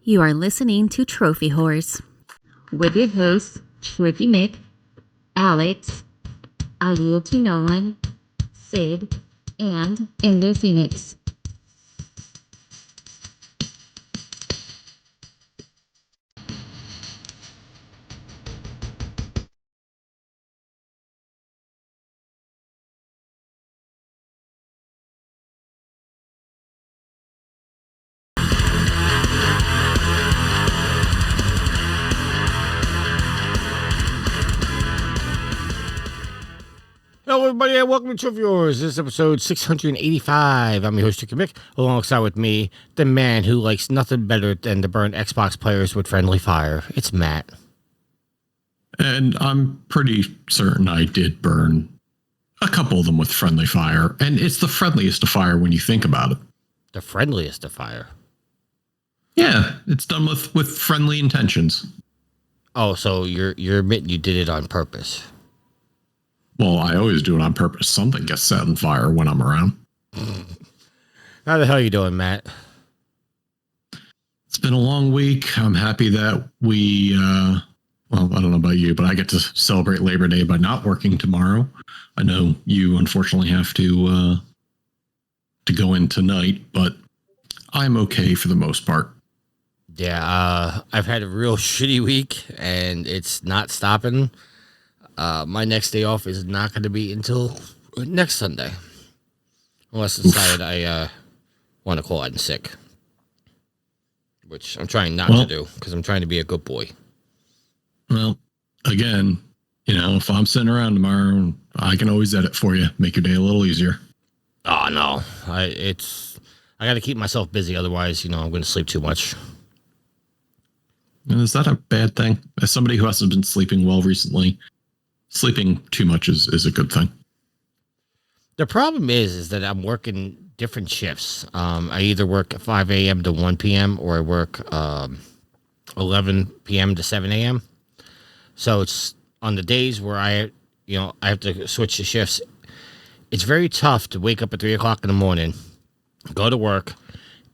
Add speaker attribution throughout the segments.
Speaker 1: You are listening to Trophy Whores with your hosts, Tricky Mick, Alex, IoT Nolan, Sid, and Ender Phoenix.
Speaker 2: Hello, everybody, and welcome to Trophy Wars. This is episode 685. I'm your host, Tricky Mick, alongside with me, the man who likes nothing better than to burn Xbox players with friendly fire. It's Matt.
Speaker 3: And I'm pretty certain I did burn a couple of them with friendly fire, and it's the friendliest of fire when you think about it.
Speaker 2: The friendliest of fire?
Speaker 3: Yeah, it's done with friendly intentions.
Speaker 2: Oh, so you're admitting you did it on purpose?
Speaker 3: Well, I always do it on purpose. Something gets set on fire when I'm around.
Speaker 2: How the hell are you doing, Matt?
Speaker 3: It's been a long week. I'm happy that we, well, I don't know about you, but I get to celebrate Labor Day by not working tomorrow. I know you unfortunately have to go in tonight, but I'm okay for the most part.
Speaker 2: Yeah, I've had a real shitty week, and it's not stopping. My next day off is not going to be until next Sunday. Unless it's decided I want to call in sick. Which I'm trying not to do, because I'm trying to be a good boy. Well,
Speaker 3: again, if I'm sitting around tomorrow, I can always edit for you, make your day a little easier.
Speaker 2: Oh, no. I got to keep myself busy, otherwise, I'm going to sleep too much.
Speaker 3: And is that a bad thing? As somebody who hasn't been sleeping well recently, sleeping too much is a good thing.
Speaker 2: The problem is that I'm working different shifts. I either work at 5 a.m. to 1 p.m. or I work 11 p.m. to 7 a.m. So it's on the days where I have to switch the shifts. It's very tough to wake up at 3 o'clock in the morning, go to work,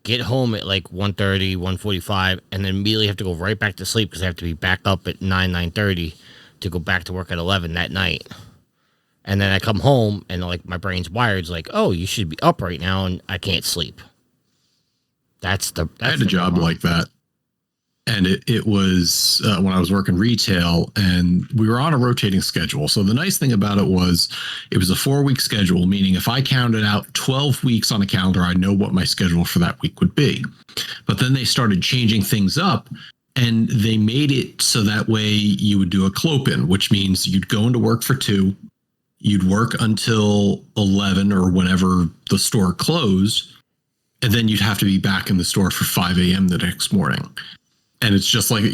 Speaker 2: get home at like 1:30, 1:45, and then immediately have to go right back to sleep because I have to be back up at 9:30 to go back to work at 11 that night. And then I come home and like my brain's wired. It's like, oh, you should be up right now, and I can't sleep. I had
Speaker 3: a job like that. And it was when I was working retail, and we were on a rotating schedule. So the nice thing about it was a 4-week schedule, meaning if I counted out 12 weeks on a calendar, I know what my schedule for that week would be. But then they started changing things up, and they made it so that way you would do a clope-in, which means you'd go into work for 2, you'd work until 11 or whenever the store closed, and then you'd have to be back in the store for 5 a.m. the next morning. And it's just like,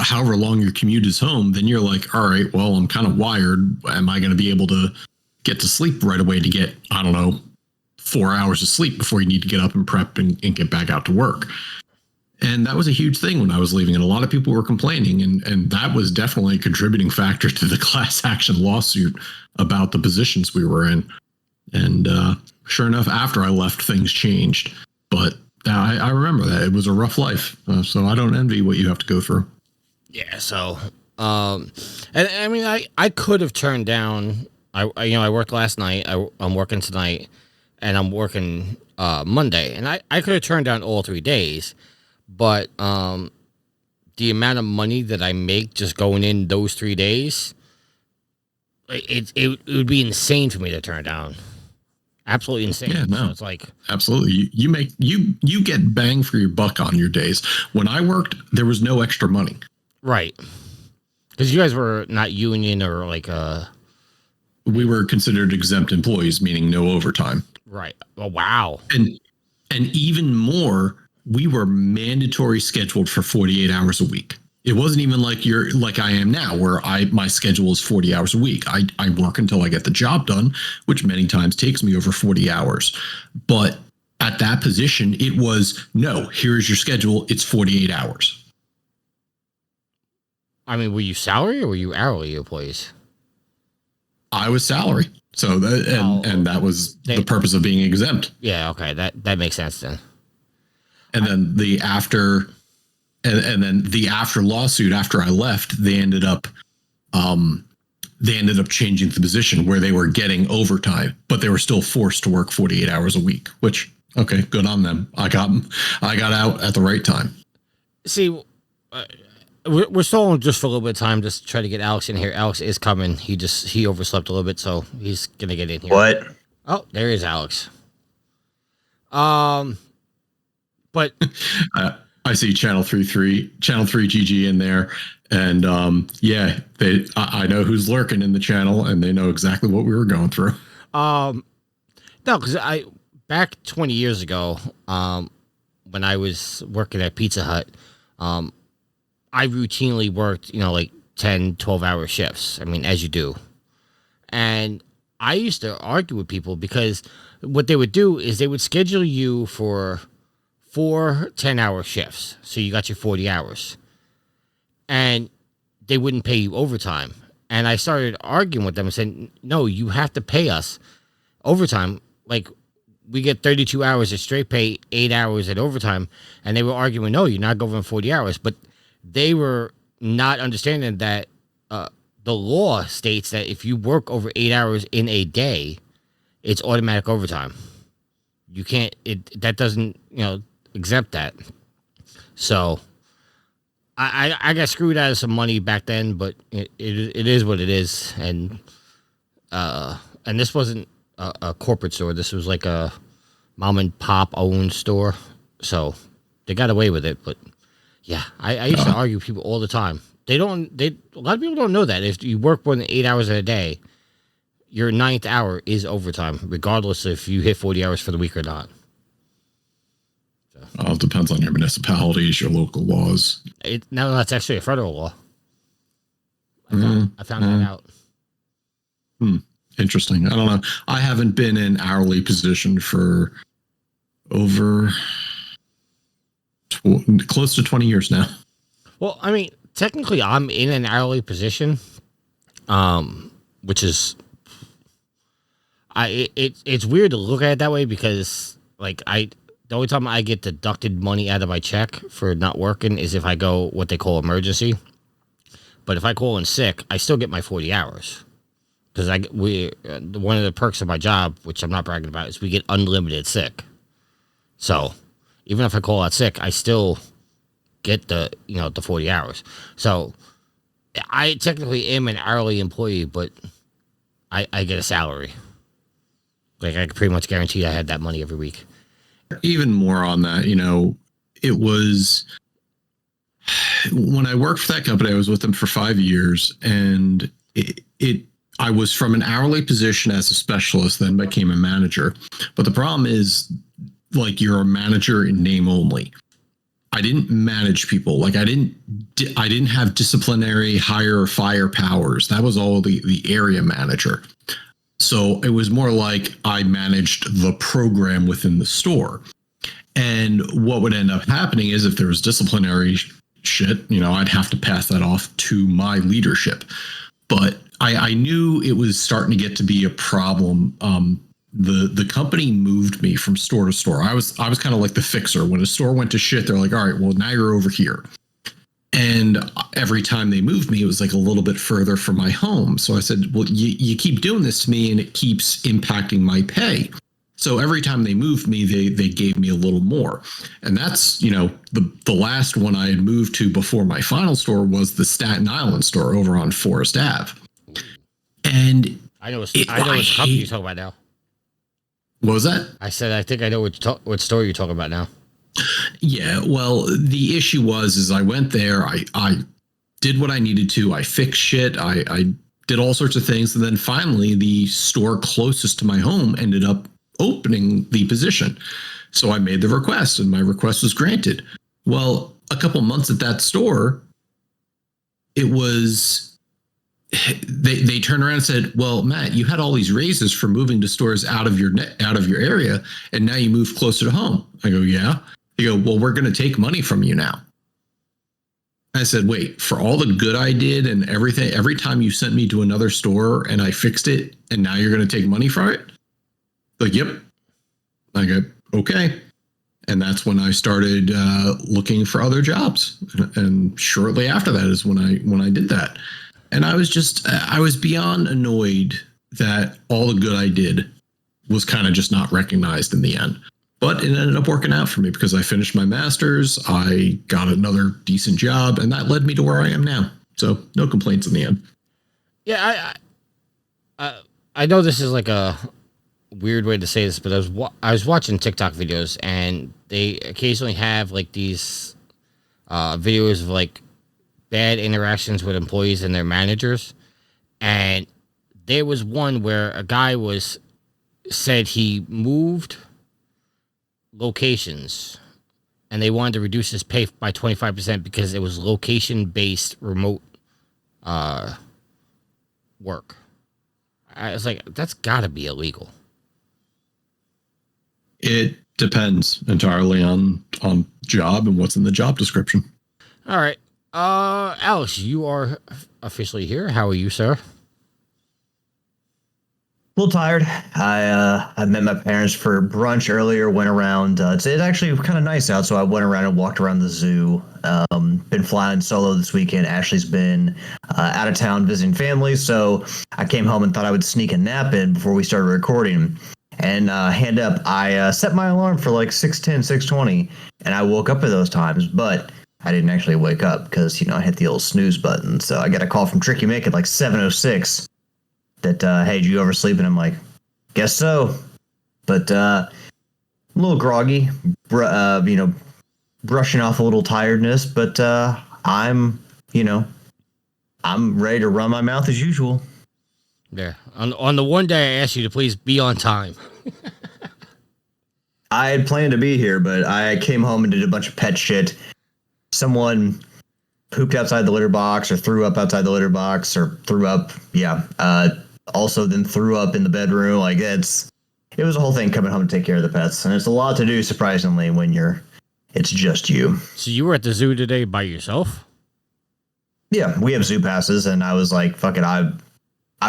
Speaker 3: however long your commute is home, then you're like, all right, well, I'm kind of wired. Am I going to be able to get to sleep right away to get, 4 hours of sleep before you need to get up and prep and get back out to work? And that was a huge thing when I was leaving. And a lot of people were complaining. And that was definitely a contributing factor to the class action lawsuit about the positions we were in. And sure enough, after I left, things changed. But I remember that. It was a rough life. So I don't envy what you have to go through.
Speaker 2: Yeah, so, and I mean, I could have turned down, I worked last night, I'm working tonight, and I'm working Monday. And I could have turned down all 3 days, but the amount of money that I make just going in those 3 days, it would be insane for me to turn down. Absolutely insane.
Speaker 3: Yeah, no,
Speaker 2: so it's like
Speaker 3: absolutely. You get bang for your buck on your days. When I worked, there was no extra money.
Speaker 2: Right. Because you guys were not union or like
Speaker 3: we were considered exempt employees, meaning no overtime.
Speaker 2: Right. Oh wow.
Speaker 3: And even more, we were mandatory scheduled for 48 hours a week. It wasn't even like I am now, where my schedule is 40 hours a week. I work until I get the job done, which many times takes me over 40 hours. But at that position, it was, no, here's your schedule. It's 48 hours.
Speaker 2: I mean, were you salary or were you hourly employees?
Speaker 3: I was salary. So that was the purpose of being exempt.
Speaker 2: Yeah, okay. That makes sense then.
Speaker 3: And then the after and then the after lawsuit, after I left, they ended up changing the position where they were getting overtime, but they were still forced to work 48 hours a week, which, okay, good on them. I got out at the right time.
Speaker 2: See, we're stalling just for a little bit of time, just to try to get Alex in here. Alex is coming. He overslept a little bit, so he's going to get in here.
Speaker 4: What?
Speaker 2: Oh, there is Alex. But
Speaker 3: I see Channel 3 GG in there. And I know who's lurking in the channel, and they know exactly what we were going through.
Speaker 2: No, because back 20 years ago, when I was working at Pizza Hut, I routinely worked, like 10, 12-hour shifts. I mean, as you do. And I used to argue with people because what they would do is they would schedule you for 4 10-hour shifts. So you got your 40 hours. And they wouldn't pay you overtime. And I started arguing with them and saying, no, you have to pay us overtime. Like, we get 32 hours of straight pay, 8 hours at overtime. And they were arguing, no, you're not going 40 hours. But they were not understanding that the law states that if you work over 8 hours in a day, it's automatic overtime. You can't, that doesn't, exempt that. So I got screwed out of some money back then, but it is what it is. And this wasn't a corporate store. This was like a mom and pop owned store. So they got away with it. But yeah, I used to argue with people all the time. A lot of people don't know that if you work more than 8 hours in a day, your 9th hour is overtime, regardless if you hit 40 hours for the week or not.
Speaker 3: It depends on your municipalities, your local laws.
Speaker 2: No, that's actually a federal law. I found that out.
Speaker 3: Interesting. I don't know. I haven't been in hourly position for over close to 20 years now.
Speaker 2: Well, I mean, technically, I'm in an hourly position, which is, it's weird to look at it that way because, like, the only time I get deducted money out of my check for not working is if I go what they call emergency. But if I call in sick, I still get my 40 hours. Because one of the perks of my job, which I'm not bragging about, is we get unlimited sick. So even if I call out sick, I still get the 40 hours. So I technically am an hourly employee, but I get a salary. Like, I can pretty much guarantee I had that money every week.
Speaker 3: Even more on that, it was when I worked for that company, I was with them for 5 years, and I was from an hourly position as a specialist, then became a manager. But the problem is, like, you're a manager in name only. I didn't manage people. Like, I didn't have disciplinary hire or fire powers. That was all the area manager. So it was more like I managed the program within the store. And what would end up happening is if there was disciplinary shit, I'd have to pass that off to my leadership. But I knew it was starting to get to be a problem. The company moved me from store to store. I was kind of like the fixer. When a store went to shit, they're like, all right, well, now you're over here. And every time they moved me, it was like a little bit further from my home. So I said, well, you keep doing this to me and it keeps impacting my pay. So every time they moved me, they gave me a little more. And that's, the last one I had moved to before my final store was the Staten Island store over on Forest Ave. And
Speaker 2: I know which company you're talking about now.
Speaker 3: What was that?
Speaker 2: I said, I think I know what store you're talking about now.
Speaker 3: Yeah, well, the issue is I went there, I did what I needed to, I fixed shit, I did all sorts of things, and then finally the store closest to my home ended up opening the position. So I made the request, and my request was granted. Well, a couple months at that store, it was, they turned around and said, well, Matt, you had all these raises for moving to stores out of your area, and now you move closer to home. I go, yeah. They go, well, we're going to take money from you now. I said, wait, for all the good I did and everything, every time you sent me to another store and I fixed it, and now you're going to take money from it? Like, yep. I go, okay. And that's when I started looking for other jobs. And shortly after that is when I did that. And I was beyond annoyed that all the good I did was kind of just not recognized in the end. But it ended up working out for me because I finished my master's, I got another decent job, and that led me to where I am now. So no complaints in the end.
Speaker 2: Yeah, I know this is like a weird way to say this, but I was watching TikTok videos, and they occasionally have like these videos of like bad interactions with employees and their managers. And there was one where a guy said he moved locations and they wanted to reduce his pay by 25% because it was location-based remote work. I was like, that's gotta be illegal.
Speaker 3: It depends entirely on job and what's in the job description.
Speaker 2: All right. Alex, you are officially here. How are you, sir?
Speaker 4: A little tired. I met my parents for brunch earlier, went around. It's actually kind of nice out, so I went around and walked around the zoo. Been flying solo this weekend. Ashley's been out of town visiting family, so I came home and thought I would sneak a nap in before we started recording. And hand up, I set my alarm for like 6:10, 6:20, and I woke up at those times, but I didn't actually wake up because, I hit the old snooze button. So I got a call from Tricky Mick at like 7:06 that, hey, did you oversleep? And I'm like, guess so. But a little groggy, brushing off a little tiredness, but I'm ready to run my mouth as usual.
Speaker 2: Yeah. On the one day I asked you to please be on time.
Speaker 4: I had planned to be here, but I came home and did a bunch of pet shit. Someone pooped outside the litter box or threw up outside the litter box or threw up. Yeah. Also then threw up in the bedroom. Like it was a whole thing coming home to take care of the pets. And it's a lot to do, surprisingly, when it's just you.
Speaker 2: So you were at the zoo today by yourself?
Speaker 4: Yeah, we have zoo passes, and I was like, fuck it, I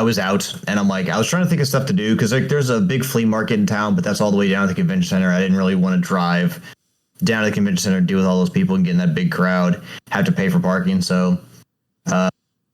Speaker 4: was out, and I'm like, I was trying to think of stuff to do, because like there's a big flea market in town, but that's all the way down at the convention center. I didn't really want to drive down to the convention center, deal with all those people and get in that big crowd, have to pay for parking. So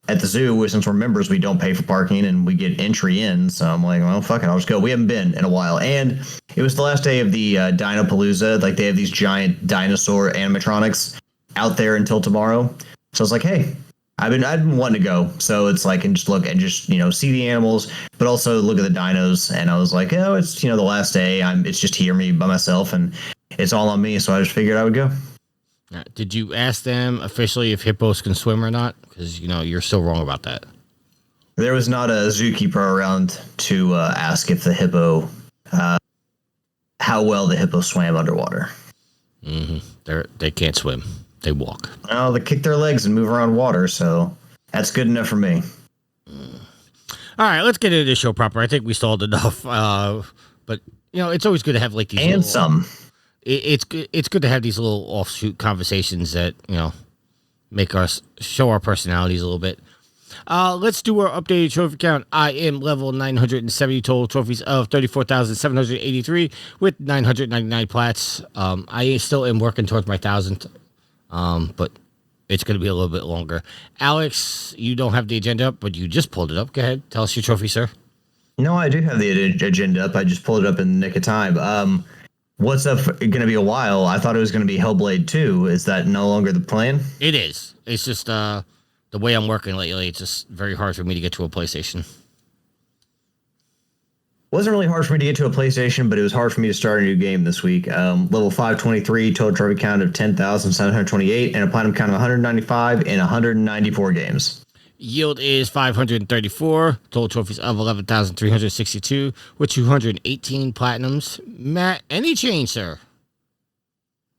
Speaker 4: at the zoo, since we're members, we don't pay for parking, and we get entry in. So I'm like, well, fuck it, I'll just go. We haven't been in a while, and it was the last day of the Dinopalooza. Like, they have these giant dinosaur animatronics out there until tomorrow. So I was like, hey, I've been wanting to go. So it's like, and just look and just, see the animals, but also look at the dinos. And I was like, oh, it's, the last day. It's just here, me by myself, and it's all on me. So I just figured I would go.
Speaker 2: Did you ask them officially if hippos can swim or not? Because, you're so wrong about that.
Speaker 4: There was not a zookeeper around to ask if the hippo, how well the hippo swam underwater.
Speaker 2: Mm-hmm. They can't swim. They walk.
Speaker 4: Oh, they kick their legs and move around water, so that's good enough for me.
Speaker 2: All right, let's get into the show proper. I think we stalled enough. But, it's always good to have like these.
Speaker 4: And some.
Speaker 2: It's good to have these little offshoot conversations that, make us show our personalities a little bit. Let's do our updated trophy count. I am level 970 total trophies of 34,783 with 999 plats. I still am working towards my 1,000th, but it's going to be a little bit longer. Alex, you don't have the agenda up, but you just pulled it up. Go ahead. Tell us your trophy, sir.
Speaker 4: No, I do have the agenda up. I just pulled it up in the nick of time. What's up going to be a while? I thought it was going to be Hellblade 2. Is that no longer the plan?
Speaker 2: It is. It's just the way I'm working lately. It's just very hard for me to get to a PlayStation.
Speaker 4: Wasn't really hard for me to get to a PlayStation, but it was hard for me to start a new game this week. Level 523, total trophy count of 10,728, and a platinum count of 195 in 194 games.
Speaker 2: Yield is 534. Total trophies of 11,362 with 218 platinums. Matt, any change, sir?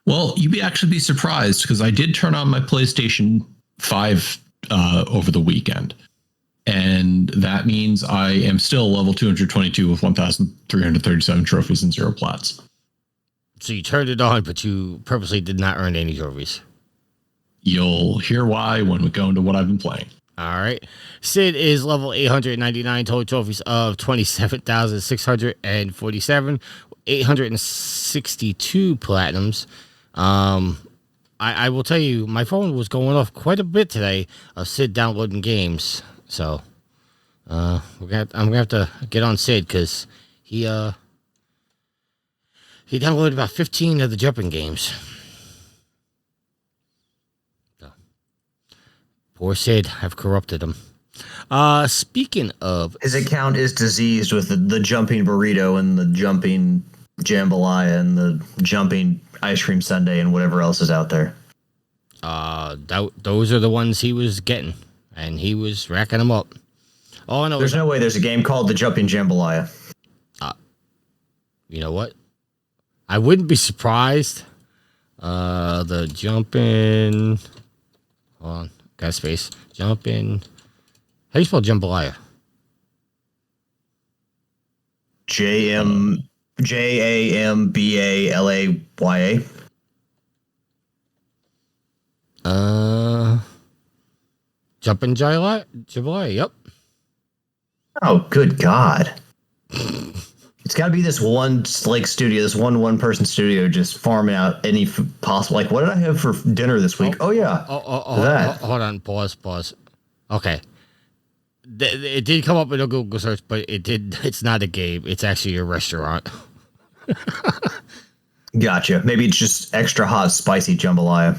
Speaker 3: Well, you'd actually be surprised because I did turn on my PlayStation 5 over the weekend. And that means I am still level 222 with 1,337 trophies and 0 plats.
Speaker 2: So you turned it on, but you purposely did not earn any trophies.
Speaker 3: You'll hear why when we go into what I've been playing.
Speaker 2: All right. Sid is level 899, total trophies of 27,647 862 platinums. I will tell you, my phone was going off quite a bit today of Sid downloading games. So I'm gonna have to get on Sid because he downloaded about 15 of the jumping games. So, poor Sid, I've corrupted him. Speaking of,
Speaker 4: His account is diseased with the jumping burrito and the jumping jambalaya and the jumping ice cream sundae and whatever else is out there.
Speaker 2: those are the ones he was getting, and he was racking them up. Oh no,
Speaker 4: There's no way there's a game called the jumping jambalaya.
Speaker 2: You know what? I wouldn't be surprised. The jumping. Hold on, got a space. Jumping. How do you spell jambalaya?
Speaker 4: JAMBALAYA.
Speaker 2: Jumping jambalaya. Yep.
Speaker 4: Oh, good God. It's got to be this one studio, this one person studio just farming out any possible. Like, what did I have for dinner this week? Oh yeah. That.
Speaker 2: Hold on. Pause. Okay. It did come up in a Google search, but it's not a game. It's actually a restaurant.
Speaker 4: Gotcha. Maybe it's just extra hot, spicy jambalaya.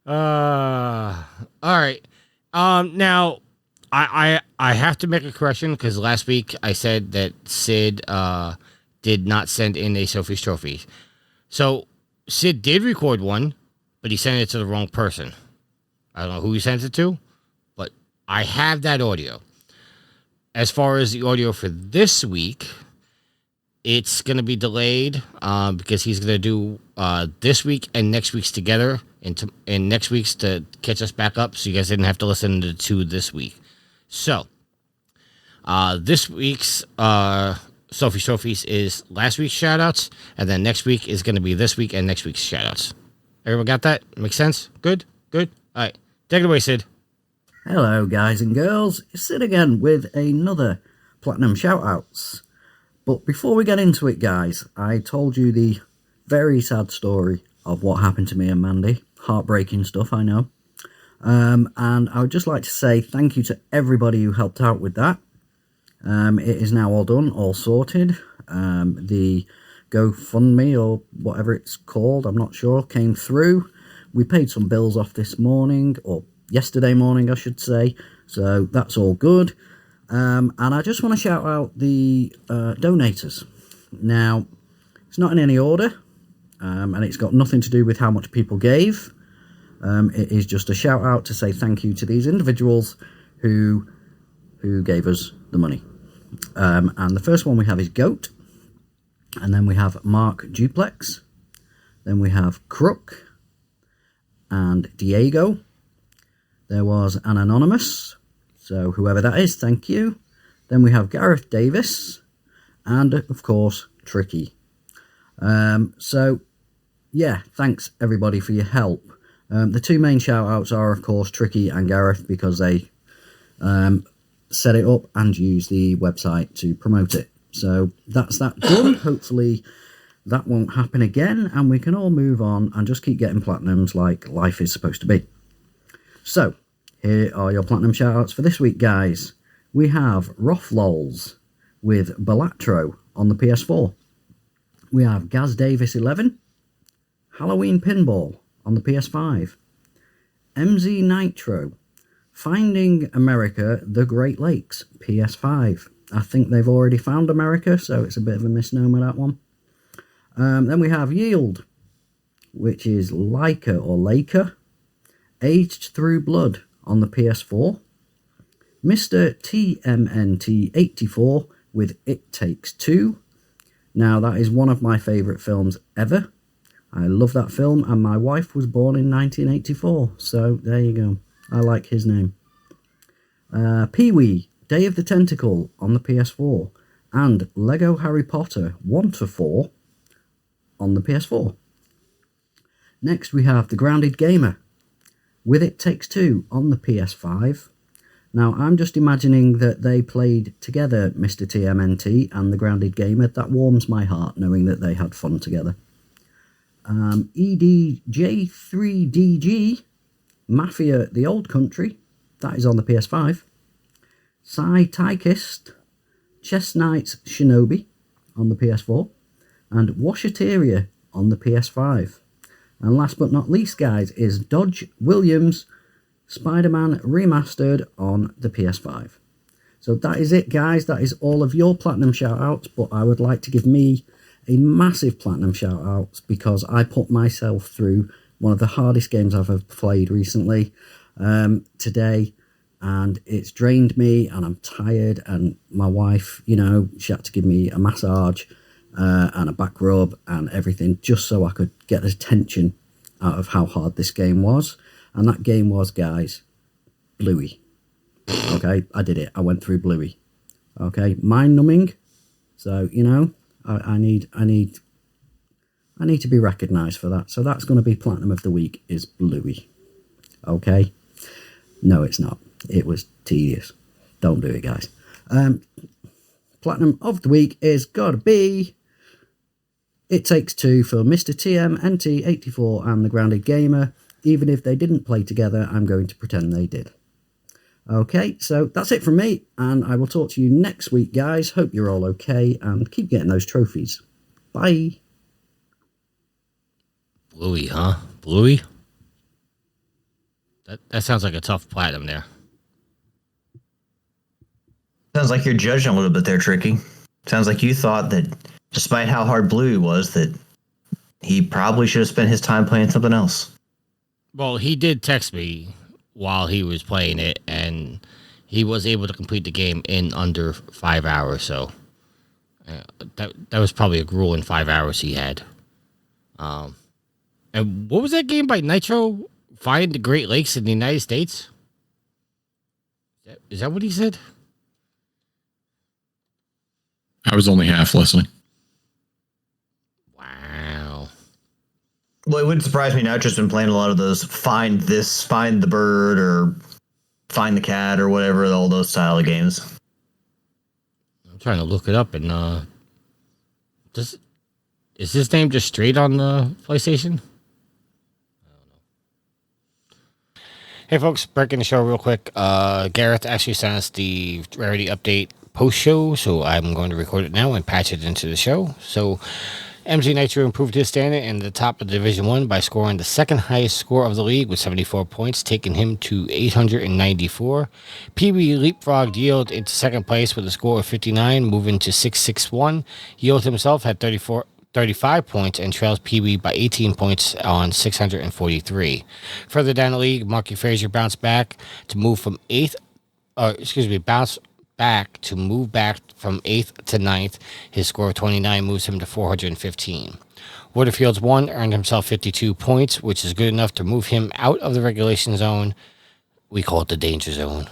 Speaker 2: All right. Now, I have to make a correction because last week I said that Sid did not send in a Sophie's Trophy. So Sid did record one, but he sent it to the wrong person. I don't know who he sent it to, but I have that audio. As far as the audio for this week, it's going to be delayed because he's going to do this week and next week's together and next week's to catch us back up so you guys didn't have to listen to two this week. So, this week's Sophie's Trophies is last week's shoutouts, and then next week is going to be this week and next week's shoutouts. Everyone got that? Makes sense? Good? All right. Take it away, Sid.
Speaker 5: Hello, guys and girls. It's Sid again with another Platinum shoutouts. But before we get into it, guys, I told you the very sad story of what happened to me and Mandy. Heartbreaking stuff, I know. And I would just like to say thank you to everybody who helped out with that. It is now all done, all sorted. The GoFundMe, or whatever it's called, I'm not sure, came through. We paid some bills off this morning, or yesterday morning, I should say. So that's all good. And I just want to shout out the donators. Now, it's not in any order, and it's got nothing to do with how much people gave. It is just a shout out to say thank you to these individuals who gave us the money. And the first one we have is Goat, and then we have Mark Duplex, then we have Crook and Diego. There was an Anonymous, so whoever that is, thank you. Then we have Gareth Davis, and of course Tricky. So yeah, thanks everybody for your help. The two main shout-outs are, of course, Tricky and Gareth, because they set it up and use the website to promote it. So that's that done. Hopefully that won't happen again, and we can all move on and just keep getting platinums like life is supposed to be. So, here are your platinum shout-outs for this week, guys. We have Rothlols with Balatro on the PS4. We have Gaz Davis 11, Halloween Pinball on the PS5. MZ Nitro, Finding America, The Great Lakes, PS5. I think they've already found America, so it's a bit of a misnomer, that one. Then we have Yield, which is Leica or Laker, Aged Through Blood on the PS4. Mr. TMNT84 with It Takes Two. Now, that is one of my favourite films ever. I love that film, and my wife was born in 1984, so there you go. I like his name. Pee-wee, Day of the Tentacle on the PS4, and Lego Harry Potter 1-4 on the PS4. Next we have The Grounded Gamer with It Takes Two on the PS5, Now, I'm just imagining that they played together, Mr. TMNT and the Grounded Gamer. That warms my heart, knowing that they had fun together. EDJ3DG, Mafia The Old Country, that is on the PS5. Psychonauts, Chess Knights Shinobi on the PS4. And Washateria on the PS5. And last but not least, guys, is Dodge Williams Spider-Man Remastered on the PS5. So that is it, guys. That is all of your Platinum shout-outs, but I would like to give me a massive Platinum shout-out because I put myself through one of the hardest games I've ever played recently today, and it's drained me, and I'm tired, and my wife, you know, she had to give me a massage and a back rub and everything just so I could get the tension out of how hard this game was. And that game was, guys, Bluey. Okay, I did it. I went through Bluey. Okay, mind numbing. So, you know, I need to be recognised for that. So that's going to be Platinum of the Week is Bluey. Okay? No, it's not. It was tedious. Don't do it, guys. Platinum of the Week is got to be It Takes Two for Mr. TMNT84 and the Grounded Gamer. Even if they didn't play together, I'm going to pretend they did. Okay, so that's it from me, and I will talk to you next week, guys. Hope you're all okay, and keep getting those trophies. Bye.
Speaker 2: Bluey, huh? Bluey? That sounds like a tough platinum there.
Speaker 4: Sounds like you're judging a little bit there, Tricky. Sounds like you thought that despite how hard Bluey was, that he probably should have spent his time playing something else.
Speaker 2: Well, he did text me while he was playing it, and he was able to complete the game in under 5 hours. So that was probably a grueling 5 hours he had. And what was that game by Nitro? Find the Great Lakes in the United States? Is that what he said?
Speaker 3: I was only half listening.
Speaker 2: Wow.
Speaker 4: Well, it wouldn't surprise me now. I've just been playing a lot of those find this, find the bird, or find the cat, or whatever, all those style of games.
Speaker 2: I'm trying to look it up, and is his name just straight on the PlayStation? Hey folks, breaking the show real quick. Gareth actually sent us the Rarity Update post-show, so I'm going to record it now and patch it into the show. So, MG Nitro improved his standing in the top of Division 1 by scoring the second highest score of the league with 74 points, taking him to 894. PB leapfrogged Yield into second place with a score of 59, moving to 661. Yield himself had 35 points and trails PB by 18 points on 643. Further down the league, Marky Frazier bounced back to move from 8th, move back from 8th to 9th. His score of 29 moves him to 415. Waterfields 1 earned himself 52 points, which is good enough to move him out of the regulation zone. We call it the danger zone.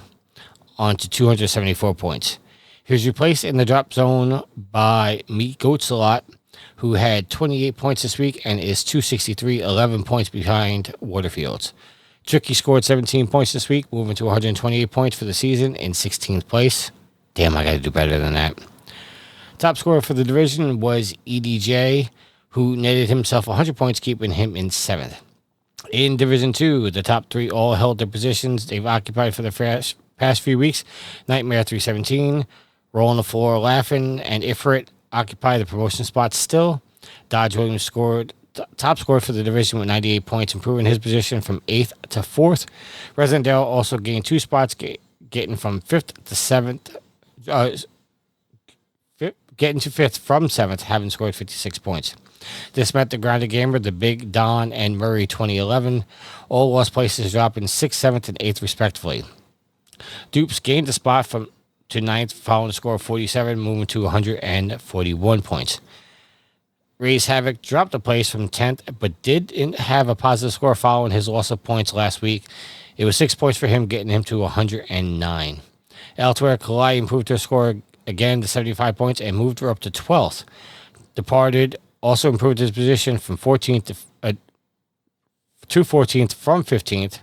Speaker 2: On to 274 points. He was replaced in the drop zone by Meat Goats a Lot, who had 28 points this week and is 263, 11 points behind Waterfields. Tricky scored 17 points this week, moving to 128 points for the season in 16th place. Damn, I got to do better than that. Top scorer for the division was EDJ, who netted himself 100 points, keeping him in 7th. In Division 2, the top 3 all held their positions they've occupied for the past few weeks. Nightmare 317, Roll on the Floor Laughing, and Ifrit occupy the promotion spots still. Dodge Williams scored top scorer for the division with 98 points, improving his position from 8th to 4th. Resident Dale also gained 2 spots, getting from 5th to 7th. Getting to 5th from 7th, having scored 56 points. This met the Grounded Gamer, the Big Don, and Murray 2011. All lost places, dropping 6th, 7th, and 8th respectively. Dupes gained a spot to 9th following a score of 47, moving to 141 points. Raise Havoc dropped a place from 10th, but didn't have a positive score following his loss of points last week. It was 6 points for him, getting him to 109. Elsewhere, Kalai improved her score again to 75 points and moved her up to 12th. Departed also improved his position from 14th to 14th from 15th,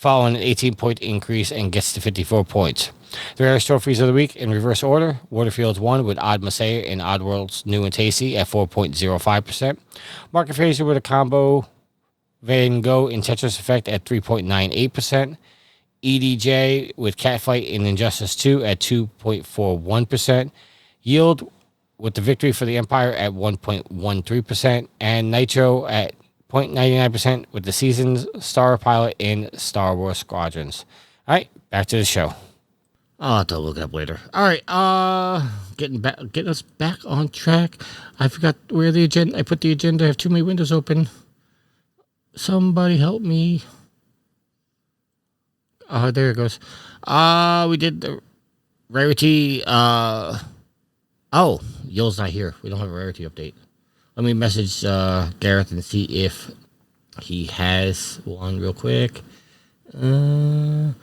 Speaker 2: following an 18-point increase and gets to 54 points. The rarest trophies of the week in reverse order. Waterfields 1 with Odd Messiah and Oddworld's New and Tasty at 4.05%. Market Phaser with a combo Van Gogh in Tetris Effect at 3.98%. EDJ with Catfight and Injustice 2 at 2.41%. Yield with the Victory for the Empire at 1.13%. And Nitro at 0.99% with the Seasons, Star Pilot, and Star Wars Squadrons. All right, back to the show. I'll have to look it up later. All right, getting us back on track. I forgot where the agenda. I put the agenda. I have too many windows open. Somebody help me. There it goes. We did the rarity. Yul's not here. We don't have a rarity update. Let me message Gareth and see if he has one real quick. While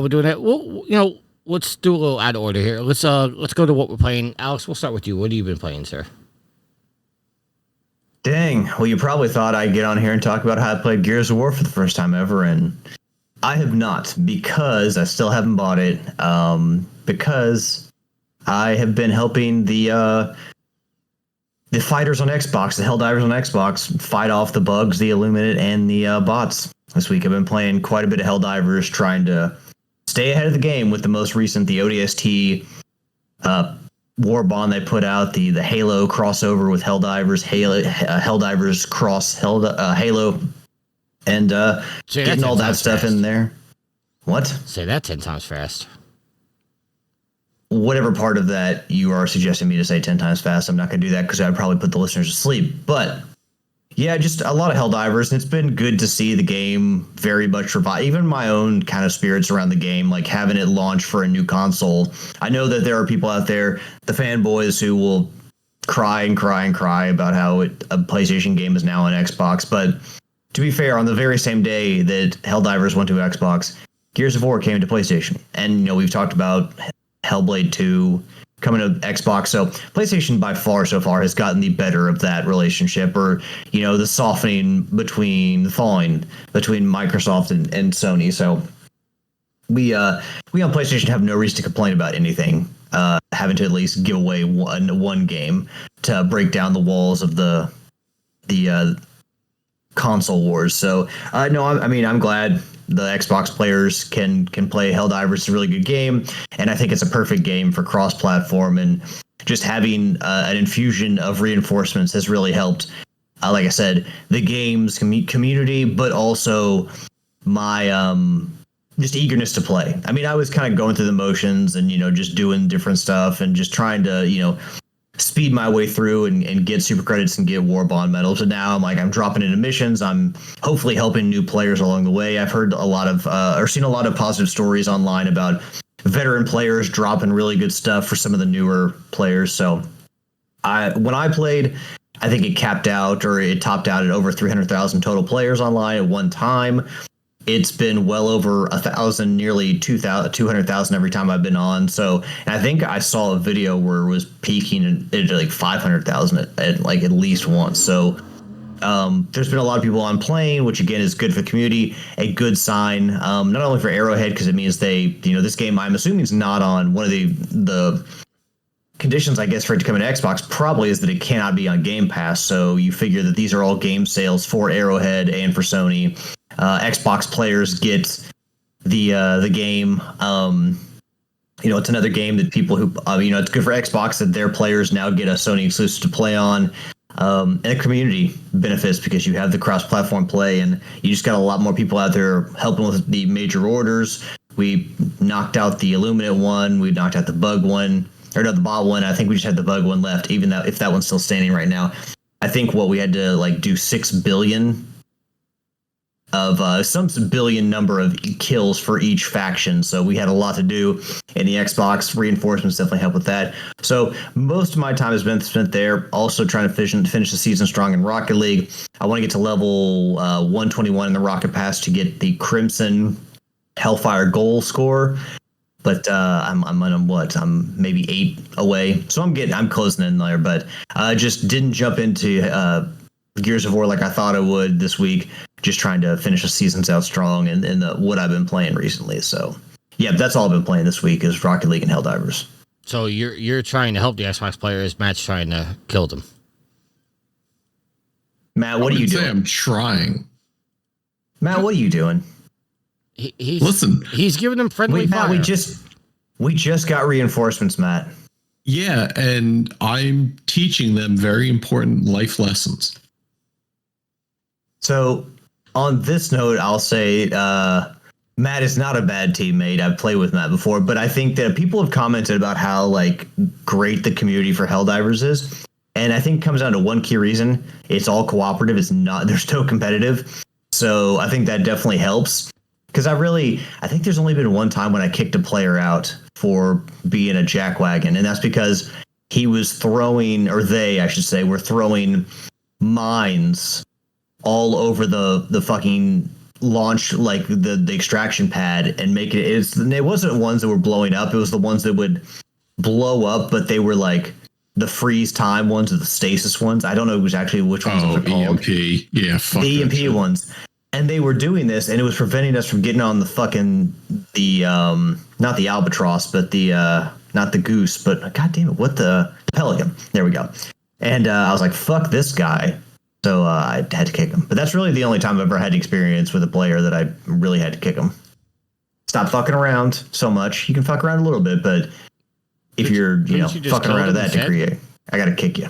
Speaker 2: we're doing that, well, let's do a little out of order here. Let's go to what we're playing. Alex, we'll start with you. What have you been playing, sir?
Speaker 4: Dang. Well, you probably thought I'd get on here and talk about how I played Gears of War for the first time ever, and I have not, because I still haven't bought it. Because I have been helping the fighters on Xbox, the Helldivers on Xbox, fight off the bugs, the Illuminate, and the bots. This week I've been playing quite a bit of Helldivers, trying to stay ahead of the game with the most recent, the ODST War Bond they put out, the Halo crossover with Helldivers, Helldivers cross Halo, and getting all that stuff in there. What?
Speaker 2: Say that 10 times fast.
Speaker 4: Whatever part of that you are suggesting me to say 10 times fast, I'm not going to do that because I'd probably put the listeners to sleep. But yeah, just a lot of Helldivers, and it's been good to see the game very much revive. Even my own kind of spirits around the game, like having it launch for a new console. I know that there are people out there, the fanboys, who will cry and cry and cry about how a PlayStation game is now on Xbox. But to be fair, on the very same day that Helldivers went to Xbox, Gears of War came to PlayStation. And, we've talked about Hellblade 2 coming to Xbox. So PlayStation by far so far has gotten the better of that relationship, or, the softening the thawing between Microsoft and Sony. So we on PlayStation have no reason to complain about anything, having to at least give away one game to break down the walls of the console wars. So no, I'm glad the Xbox players can play Helldivers. It's a really good game, and I think it's a perfect game for cross-platform, and just having an infusion of reinforcements has really helped, like I said, the game's community, but also my just eagerness to play. I was kind of going through the motions and, just doing different stuff and just trying to, speed my way through and get super credits and get War Bond medals. And now I'm dropping into missions. I'm hopefully helping new players along the way. I've heard a lot of or seen a lot of positive stories online about veteran players dropping really good stuff for some of the newer players. So when I played, I think it topped out at over 300,000 total players online at one time. It's been well over 1,000, nearly 200,000 every time I've been on. So, and I think I saw a video where it was peaking at like 500,000 at least once. So there's been a lot of people on playing, which again is good for the community, a good sign, not only for Arrowhead, because it means this game, I'm assuming, is not on one of the conditions, I guess, for it to come to Xbox probably is that it cannot be on Game Pass. So you figure that these are all game sales for Arrowhead and for Sony. Xbox players get the game. It's another game that people who, it's good for Xbox that their players now get a Sony exclusive to play on. And the community benefits because you have the cross-platform play, and you just got a lot more people out there helping with the major orders. We knocked out the Illuminate one. We knocked out the bug one. Or no, the bot one. I think we just had the bug one left, even though if that one's still standing right now. I think we had to do 6 billion of some billion number of kills for each faction. So we had a lot to do, and the Xbox reinforcements definitely help with that. So most of my time has been spent there, also trying to finish the season strong in Rocket League. I want to get to level 121 in the Rocket Pass to get the Crimson Hellfire goal score. But I'm on what? I'm maybe 8 away. So I'm closing in there, but just didn't jump into Gears of War like I thought I would this week. Just trying to finish the seasons out strong in what I've been playing recently. So, yeah, that's all I've been playing this week is Rocket League and Helldivers.
Speaker 2: So you're trying to help the Xbox players. Matt's trying to kill them.
Speaker 4: Matt, what are you doing?
Speaker 3: I'm trying.
Speaker 4: Matt, what are you doing?
Speaker 2: He's giving them friendly fire.
Speaker 4: Matt, we just got reinforcements, Matt.
Speaker 3: Yeah, and I'm teaching them very important life lessons.
Speaker 4: So, on this note, I'll say Matt is not a bad teammate. I've played with Matt before, but I think that people have commented about how like great the community for Helldivers is, and I think it comes down to one key reason: it's all cooperative. It's not there's no competitive, so I think that definitely helps. Because I think there's only been one time when I kicked a player out for being a jackwagon, and that's because he was throwing, or they, I should say, were throwing mines all over the fucking launch, like the extraction pad, and make it wasn't ones that were blowing up. It was the ones that would blow up, but they were like the freeze time ones or the stasis ones. I don't know exactly which ones those are called.
Speaker 3: EMP. Yeah, fuck
Speaker 4: the EMP
Speaker 3: shit.
Speaker 4: ones. And they were doing this, and it was preventing us from getting on the fucking not the albatross, but not the goose, but god damn it, what the pelican? There we go. And I was like, fuck this guy. So I had to kick him. But that's really the only time I've ever had experience with a player that I really had to kick him. Stop fucking around so much. You can fuck around a little bit, but if you're fucking around to that degree, I got to kick you.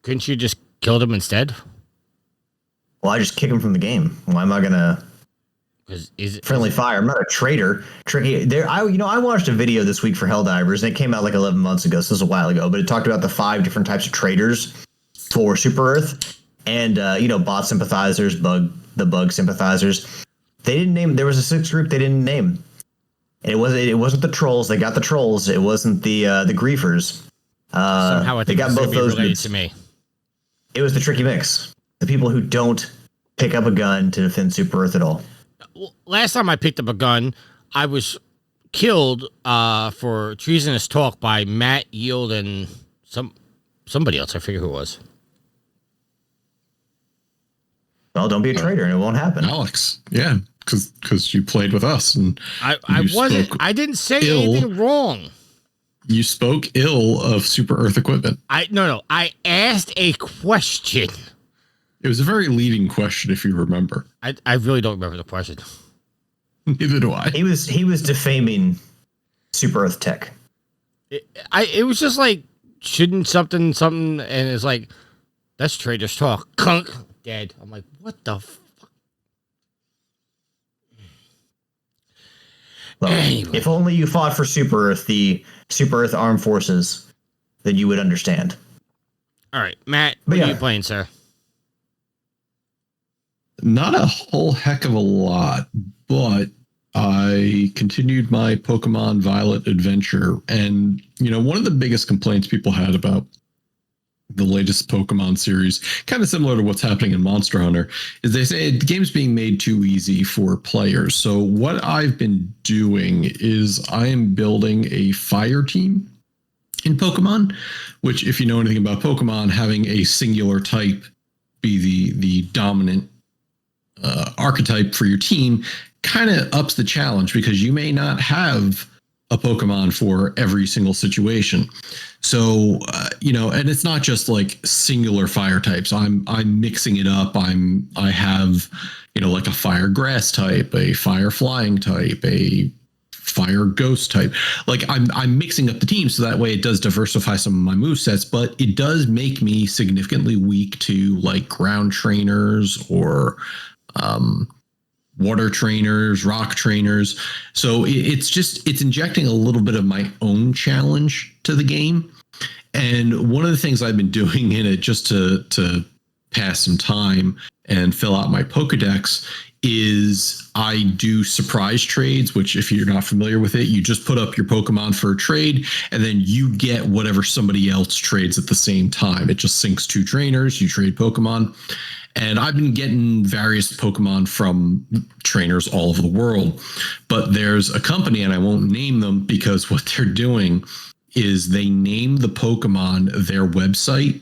Speaker 2: Couldn't you just kill them instead?
Speaker 4: Well, I just kick him from the game. Why am I gonna? Friendly fire. I'm not a traitor. Tricky. I watched a video this week for Helldivers, and it came out like 11 months ago, so this was a while ago. But it talked about the 5 different types of traitors for Super Earth, and bot sympathizers, bug sympathizers. They didn't name. There was a 6th group they didn't name. And it wasn't the trolls. They got the trolls. It wasn't the griefers.
Speaker 2: Somehow I think
Speaker 4: they got both those
Speaker 2: related to me.
Speaker 4: It was the tricky mix. The people who don't pick up a gun to defend Super Earth at all.
Speaker 2: Last time I picked up a gun, I was killed for treasonous talk by Matt Yield and somebody else. I forget who it was.
Speaker 4: Well, don't be a traitor, and it won't happen.
Speaker 3: Alex, yeah, because you played with us, and
Speaker 2: I wasn't. I didn't say anything wrong.
Speaker 3: You spoke ill of Super Earth equipment.
Speaker 2: No. I asked a question.
Speaker 3: It was a very leading question, if you remember.
Speaker 2: I really don't remember the question.
Speaker 3: Neither do I.
Speaker 4: He was defaming Super Earth tech.
Speaker 2: It was just like, shouldn't something, and it's like, that's traitors talk. Clunk, dead. I'm like, what the fuck?
Speaker 4: Well,
Speaker 2: anyway.
Speaker 4: If only you fought for Super Earth, the Super Earth Armed Forces, then you would understand.
Speaker 2: All right, Matt, what are you playing, sir?
Speaker 3: Not a whole heck of a lot, but I continued my Pokemon Violet adventure. And, one of the biggest complaints people had about the latest Pokemon series, kind of similar to what's happening in Monster Hunter, is they say the game's being made too easy for players. So what I've been doing is I am building a fire team in Pokemon, which, if you know anything about Pokemon, having a singular type be the dominant archetype for your team kind of ups the challenge, because you may not have a Pokemon for every single situation. So, and it's not just like singular fire types. I'm mixing it up. I have, like a fire grass type, a fire flying type, a fire ghost type. Like I'm mixing up the team so that way it does diversify some of my movesets, but it does make me significantly weak to like ground trainers or water trainers, rock trainers. So it's injecting a little bit of my own challenge to the game. And one of the things I've been doing in it, just to pass some time and fill out my Pokedex, is I do surprise trades, which, if you're not familiar with it, you just put up your Pokemon for a trade, and then you get whatever somebody else trades at the same time. It just syncs 2 trainers, you trade Pokemon. And I've been getting various Pokemon from trainers all over the world. But there's a company, and I won't name them, because what they're doing is they name the Pokemon their website,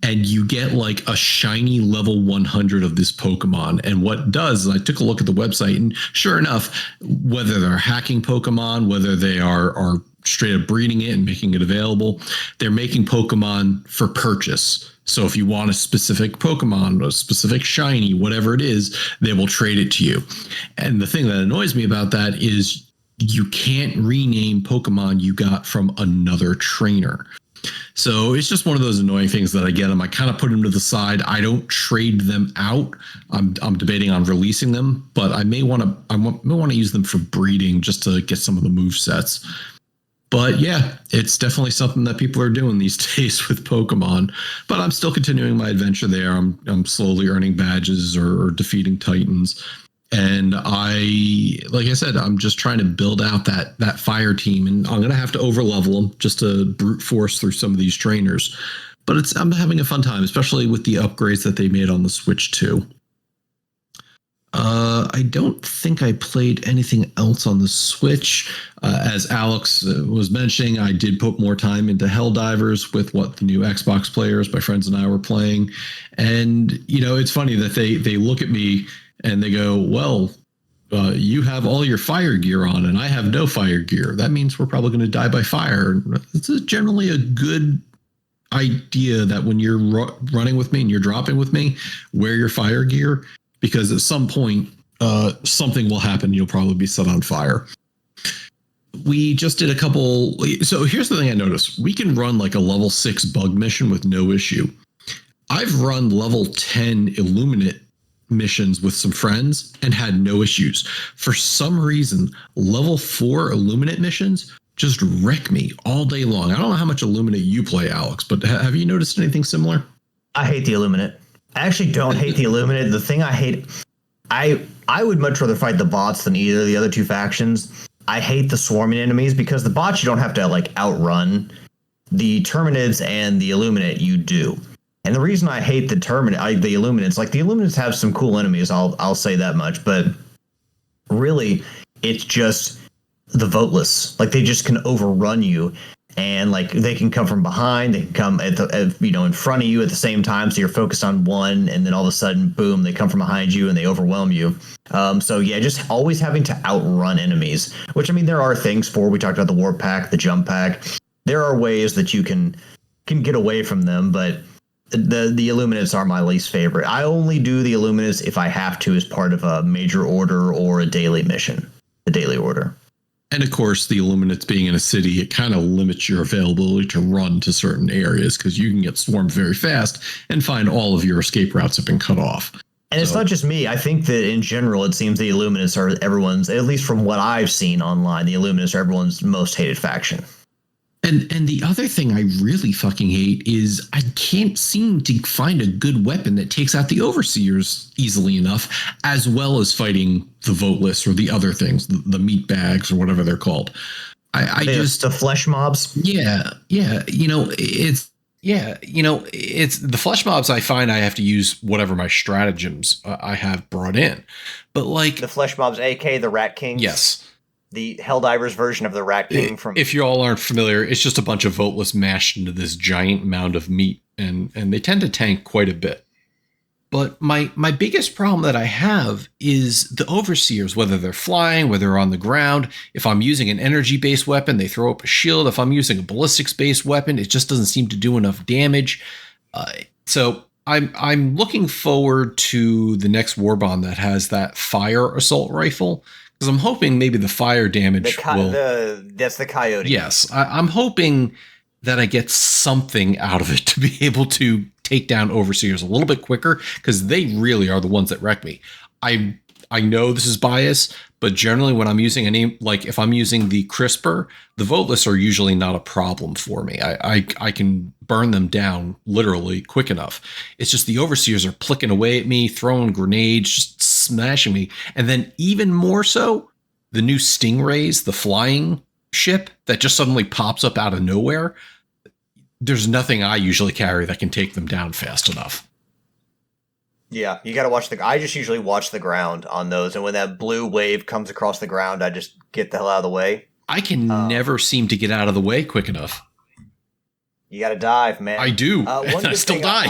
Speaker 3: and you get like a shiny level 100 of this Pokemon. And what it does is I took a look at the website, and sure enough, whether they're hacking Pokemon, whether they are straight up breeding it and making it available, they're making Pokemon for purchase. So if you want a specific Pokemon, a specific shiny, whatever it is, they will trade it to you. And the thing that annoys me about that is you can't rename Pokemon you got from another trainer. So it's just one of those annoying things that I get them. I kind of put them to the side. I don't trade them out. I'm debating on releasing them, but I may want to use them for breeding just to get some of the move sets. But yeah, it's definitely something that people are doing these days with Pokemon. But I'm still continuing my adventure there. I'm slowly earning badges or defeating Titans. And like I said, I'm just trying to build out that fire team, and I'm going to have to overlevel them just to brute force through some of these trainers. But I'm having a fun time, especially with the upgrades that they made on the Switch too. I don't think I played anything else on the Switch. As Alex was mentioning, I did put more time into Helldivers with what the new Xbox players, my friends and I were playing. And, it's funny that they look at me and they go, well, you have all your fire gear on and I have no fire gear. That means we're probably going to die by fire. It's generally a good idea that when you're running with me and you're dropping with me, wear your fire gear, because at some point something will happen. You'll probably be set on fire. We just did a couple. So here's the thing I noticed. We can run like a level 6 bug mission with no issue. I've run level 10 Illuminate missions with some friends and had no issues. For some reason, level 4 Illuminate missions just wreck me all day long. I don't know how much Illuminate you play, Alex, but have you noticed anything similar?
Speaker 4: I hate the Illuminate. I actually don't hate the Illuminate. The thing I hate, I would much rather fight the bots than either of the other two factions. I hate the swarming enemies because the bots you don't have to like outrun. The Terminids and the Illuminate you do. And the reason I hate the Illuminates, like the Illuminates have some cool enemies, I'll say that much, but really it's just the voteless. Like they just can overrun you, and like they can come from behind, they can come in front of you at the same time, so you're focused on one, and then all of a sudden, boom, they come from behind you and they overwhelm you. So yeah, just always having to outrun enemies. Which I mean, there are things for. We talked about the warp pack, the jump pack. There are ways that you can get away from them, but the Illuminates are my least favorite. I only do the Illuminates if I have to as part of a major order or a daily mission, the daily order.
Speaker 3: And of course, the Illuminates being in a city, it kind of limits your availability to run to certain areas because you can get swarmed very fast and find all of your escape routes have been cut off.
Speaker 4: And it's not just me. I think that in general, it seems the Illuminates are everyone's, at least from what I've seen online, the Illuminates are everyone's most hated faction.
Speaker 3: And the other thing I really fucking hate is I can't seem to find a good weapon that takes out the Overseers easily enough, as well as fighting the Voteless or the other things, the meat bags or whatever they're called.
Speaker 4: It's the flesh mobs.
Speaker 3: Yeah. It's
Speaker 6: the flesh mobs. I find I have to use whatever my stratagems I have brought in, but like
Speaker 4: the flesh mobs, aka the Rat Kings.
Speaker 6: Yes.
Speaker 4: The Helldivers version of the Rat King from...
Speaker 6: If you all aren't familiar, it's just a bunch of Voteless mashed into this giant mound of meat, and they tend to tank quite a bit. But my biggest problem that I have is the Overseers, whether they're flying, whether they're on the ground. If I'm using an energy-based weapon, they throw up a shield. If I'm using a ballistics-based weapon, it just doesn't seem to do enough damage. So I'm looking forward to the next Warbond that has that fire assault rifle, because I'm hoping maybe the fire damage
Speaker 4: that's the Coyote.
Speaker 6: Yes, I'm hoping that I get something out of it to be able to take down Overseers a little bit quicker, because they really are the ones that wreck me. I know this is bias, but generally when I'm using if I'm using the Crisper, the Voteless are usually not a problem for me. I can burn them down literally quick enough. It's just the Overseers are plicking away at me, throwing grenades, just smashing me. And then even more so, the new Stingrays, the flying ship that just suddenly pops up out of nowhere. There's nothing I usually carry that can take them down fast enough.
Speaker 4: Yeah, you got to watch I just usually watch the ground on those, and when that blue wave comes across the ground, I just get the hell out of the way.
Speaker 6: I can never seem to get out of the way quick enough.
Speaker 4: You got to dive, man.
Speaker 6: I do.
Speaker 4: One
Speaker 6: I
Speaker 4: good
Speaker 6: still
Speaker 4: thing
Speaker 6: die.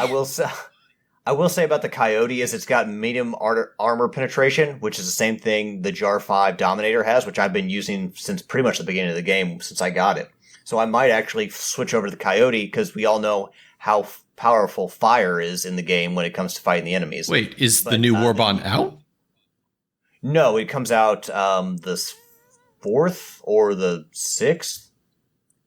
Speaker 4: I will say about the Coyote is it's got medium armor penetration, which is the same thing the Jar 5 Dominator has, which I've been using since pretty much the beginning of the game, since I got it. So I might actually switch over to the Coyote, because we all know how powerful fire is in the game when it comes to fighting the enemies.
Speaker 6: Wait, is the new Warbond out?
Speaker 4: No, it comes out the 4th or the 6th.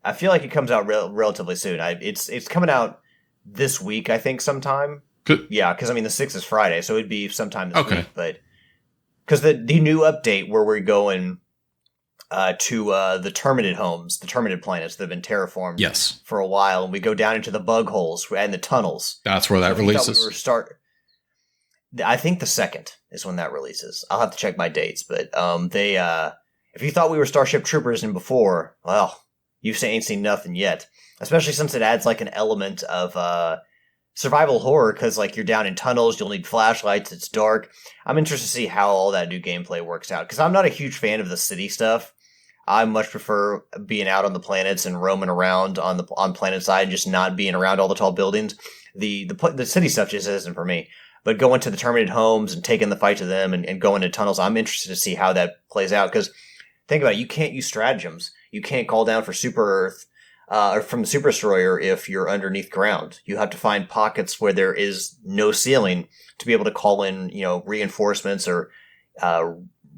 Speaker 4: I feel like it comes out relatively soon. It's coming out this week, I think, sometime.
Speaker 6: Good.
Speaker 4: Yeah, because I mean the 6th is Friday, so it'd be sometime this
Speaker 6: Okay.
Speaker 4: week. But because the new update where we're going to the terminated homes, the terminated planets that have been terraformed
Speaker 6: Yes.
Speaker 4: for a while, and we go down into the bug holes and the tunnels.
Speaker 6: That's where that
Speaker 4: So if you thought
Speaker 6: releases.
Speaker 4: I think the 2nd is when that releases. I'll have to check my dates, but if you thought we were Starship Troopers in before, well, you ain't seen nothing yet. Especially since it adds like an element of survival horror, because like you're down in tunnels, you'll need flashlights, it's dark. I'm interested to see how all that new gameplay works out, because I'm not a huge fan of the city stuff. I much prefer being out on the planets and roaming around on planet side, just not being around all the tall buildings. The city stuff just isn't for me. But going to the terminated homes and taking the fight to them and going to tunnels, I'm interested to see how that plays out. Because think about it, you can't use stratagems. You can't call down for Super Earth or from the Super Destroyer if you're underneath ground. You have to find pockets where there is no ceiling to be able to call in, reinforcements or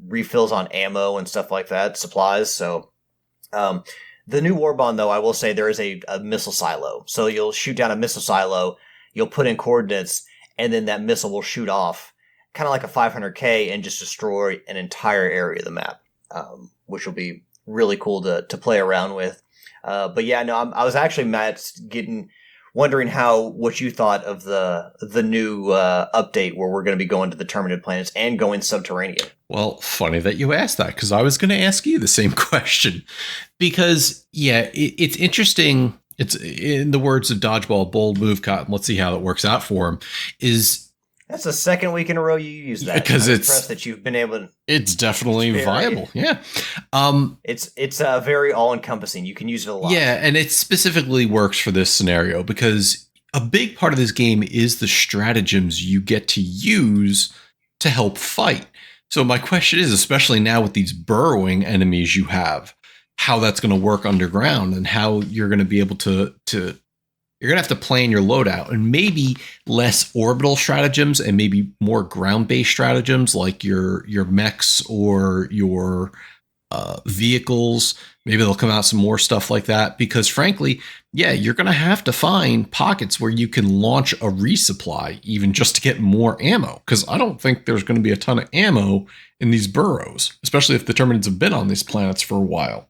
Speaker 4: refills on ammo and stuff like that, supplies. So the new Warbond, though, I will say there is a missile silo. So you'll shoot down a missile silo, you'll put in coordinates, and then that missile will shoot off, kind of like a 500K, and just destroy an entire area of the map, which will be really cool to play around with. But yeah, no, I was actually, Matt, wondering what you thought of the new update where we're going to be going to the terminated planets and going subterranean.
Speaker 6: Well, funny that you asked that, because I was going to ask you the same question. Because, yeah, it's interesting. It's, in the words of Dodgeball, bold move, Cotton. Let's see how it works out for him.
Speaker 4: That's the second week in a row you use that.
Speaker 6: Because
Speaker 4: I'm impressed that you've been able to.
Speaker 6: It's definitely viable. Yeah.
Speaker 4: It's very all encompassing. You can use it a lot.
Speaker 6: Yeah, and it specifically works for this scenario because a big part of this game is the stratagems you get to use to help fight. So my question is, especially now with these burrowing enemies you have, how that's going to work underground and how you're going to be able to you're going to have to plan your loadout, and maybe less orbital stratagems and maybe more ground-based stratagems like your mechs or your vehicles. Maybe they'll come out some more stuff like that, because frankly, yeah, you're going to have to find pockets where you can launch a resupply even just to get more ammo, because I don't think there's going to be a ton of ammo in these burrows, especially if the Terminids have been on these planets for a while.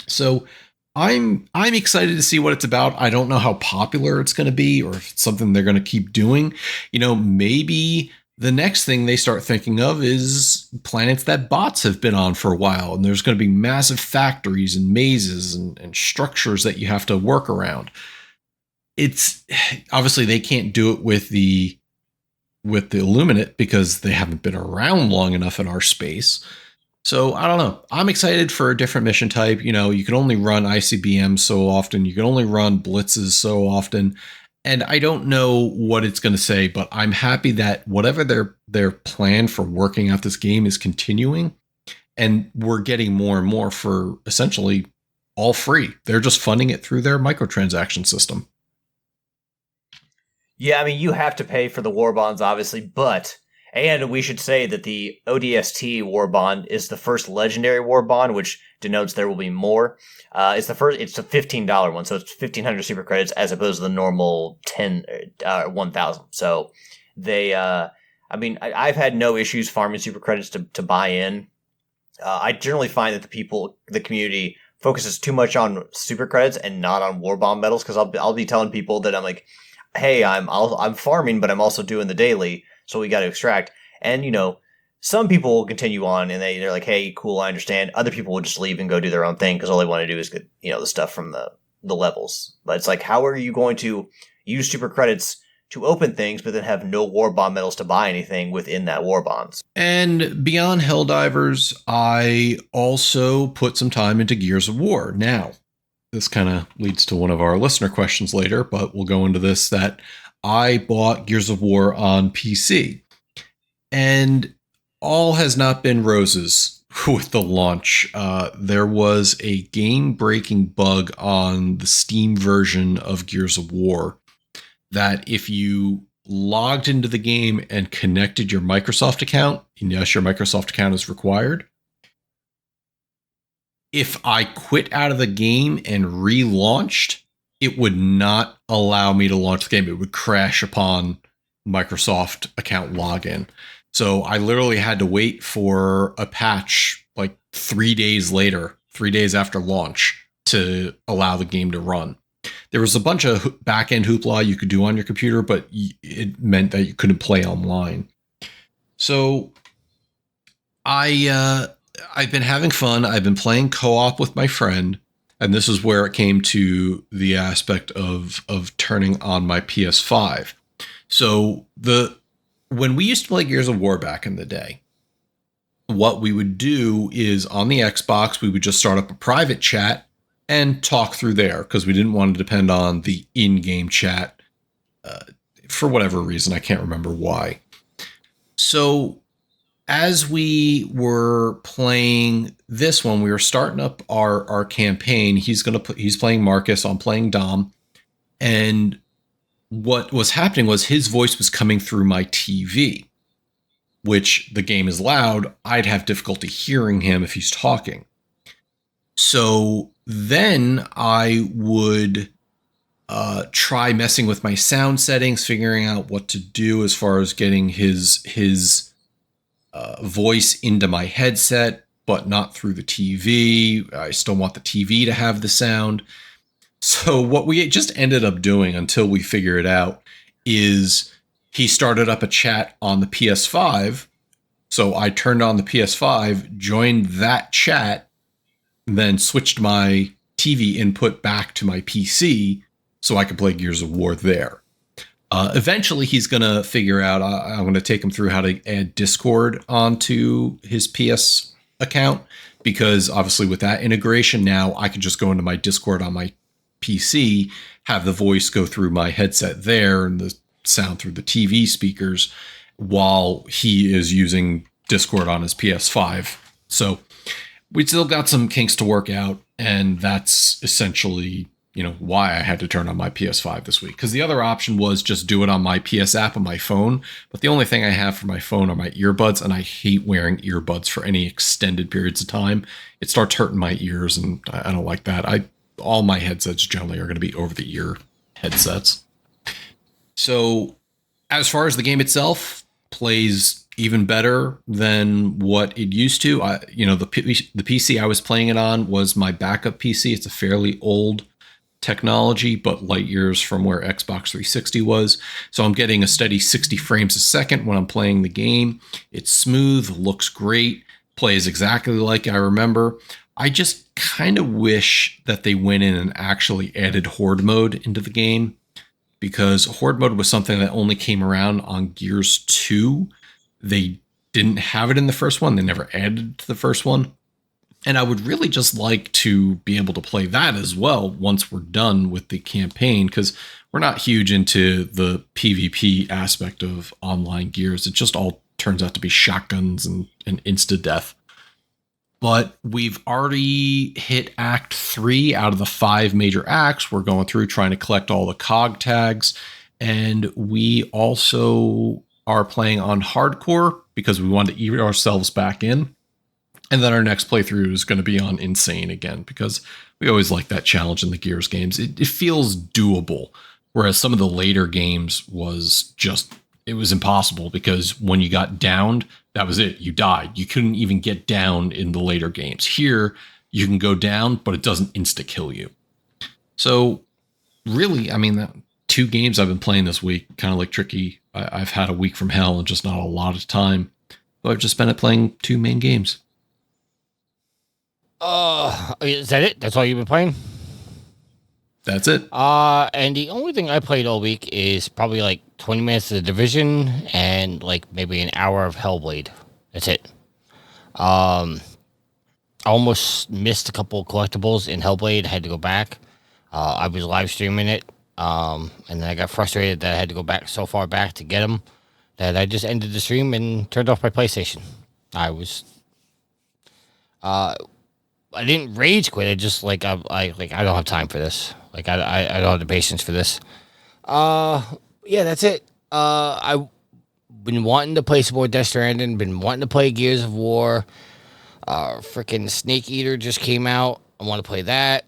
Speaker 6: So I'm excited to see what it's about. I don't know how popular it's going to be or if it's something they're going to keep doing. Maybe the next thing they start thinking of is planets that bots have been on for a while, and there's going to be massive factories and mazes and structures that you have to work around. It's obviously they can't do it with the Illuminate because they haven't been around long enough in our space. So I don't know. I'm excited for a different mission type. You can only run ICBMs so often. You can only run blitzes so often. And I don't know what it's going to say, but I'm happy that whatever their plan for working out this game is continuing. And we're getting more and more for essentially all free. They're just funding it through their microtransaction system.
Speaker 4: Yeah, I mean, you have to pay for the war bonds, obviously, and we should say that the ODST war bond is the first legendary war bond, which denotes there will be more. It's a $15 one, so it's 1,500 super credits as opposed to the normal 1,000. So I've had no issues farming super credits to buy in. I generally find that the community focuses too much on super credits and not on war bond medals, because I'll be telling people that I'm like, hey, I'm farming, but I'm also doing the daily. So we got to extract. And, some people will continue on and they're like, hey, cool, I understand. Other people will just leave and go do their own thing because all they want to do is get, the stuff from the levels. But it's like, how are you going to use super credits to open things, but then have no war bond medals to buy anything within that war bonds?
Speaker 6: And beyond Helldivers, I also put some time into Gears of War. Now, this kind of leads to one of our listener questions later, but we'll go into this, that I bought Gears of War on PC. And all has not been roses with the launch. There was a game-breaking bug on the Steam version of Gears of War that if you logged into the game and connected your Microsoft account, and yes, your Microsoft account is required, if I quit out of the game and relaunched, it would not allow me to launch the game. It would crash upon Microsoft account login. So I literally had to wait for a patch like 3 days later, 3 days after launch, to allow the game to run. There was a bunch of back-end hoopla you could do on your computer, but it meant that you couldn't play online. So I've been having fun. I've been playing co-op with my friend, and this is where it came to the aspect of turning on my PS5. So when we used to play Gears of War back in the day, what we would do is on the Xbox, we would just start up a private chat and talk through there because we didn't want to depend on the in-game chat for whatever reason. I can't remember why. So as we were playing this one, we were starting up our campaign. He's playing Marcus. I'm playing Dom. And what was happening was his voice was coming through my TV, which the game is loud. I'd have difficulty hearing him if he's talking. So then I would try messing with my sound settings, figuring out what to do as far as getting his voice into my headset, but not through the TV. I still want the TV to have the sound. So what we just ended up doing until we figure it out is he started up a chat on the PS5. So I turned on the PS5, joined that chat, then switched my TV input back to my PC so I could play Gears of War there. Eventually, he's going to figure out, I'm going to take him through how to add Discord onto his PS account, because obviously with that integration, now I can just go into my Discord on my PC, have the voice go through my headset there and the sound through the TV speakers while he is using Discord on his PS5. So we still got some kinks to work out, and that's essentially, why I had to turn on my PS5 this week. Because the other option was just do it on my PS app on my phone. But the only thing I have for my phone are my earbuds, and I hate wearing earbuds for any extended periods of time. It starts hurting my ears, and I don't like that. All my headsets generally are going to be over-the-ear headsets. So as far as the game itself, plays even better than what it used to. The PC I was playing it on was my backup PC. It's a fairly old technology, but light years from where Xbox 360 was. So I'm getting a steady 60 frames a second when I'm playing the game. It's smooth, looks great, plays exactly like I remember. I just kind of wish that they went in and actually added Horde mode into the game, because Horde mode was something that only came around on Gears 2. They didn't have it in the first one. They never added it to the first one. And I would really just like to be able to play that as well once we're done with the campaign, because we're not huge into the PvP aspect of online Gears. It just all turns out to be shotguns and insta-death. But we've already hit Act 3 out of the 5 major acts. We're going through trying to collect all the COG tags. And we also are playing on hardcore because we want to ease ourselves back in. And then our next playthrough is going to be on insane again, because we always like that challenge in the Gears games. It feels doable, whereas some of the later games it was impossible, because when you got downed, that was it. You died. You couldn't even get down in the later games. Here, you can go down, but it doesn't insta-kill you. So really, the 2 games I've been playing this week, kind of like Tricky. I've had a week from hell and just not a lot of time. So I've just spent it playing 2 main games.
Speaker 2: Is that it? That's all you've been playing?
Speaker 6: That's it.
Speaker 2: And the only thing I played all week is probably like 20 minutes of The Division and like maybe an hour of Hellblade. That's it. almost missed a couple of collectibles in Hellblade. I had to go back. I was live streaming it, and then I got frustrated that I had to go back so far back to get them that I just ended the stream and turned off my PlayStation. I didn't rage quit. I just I don't have time for this. Like I don't have the patience for this. Yeah, that's it. I've been wanting to play some more Death Stranding. Been wanting to play Gears of War. Freaking Snake Eater just came out. I want to play that.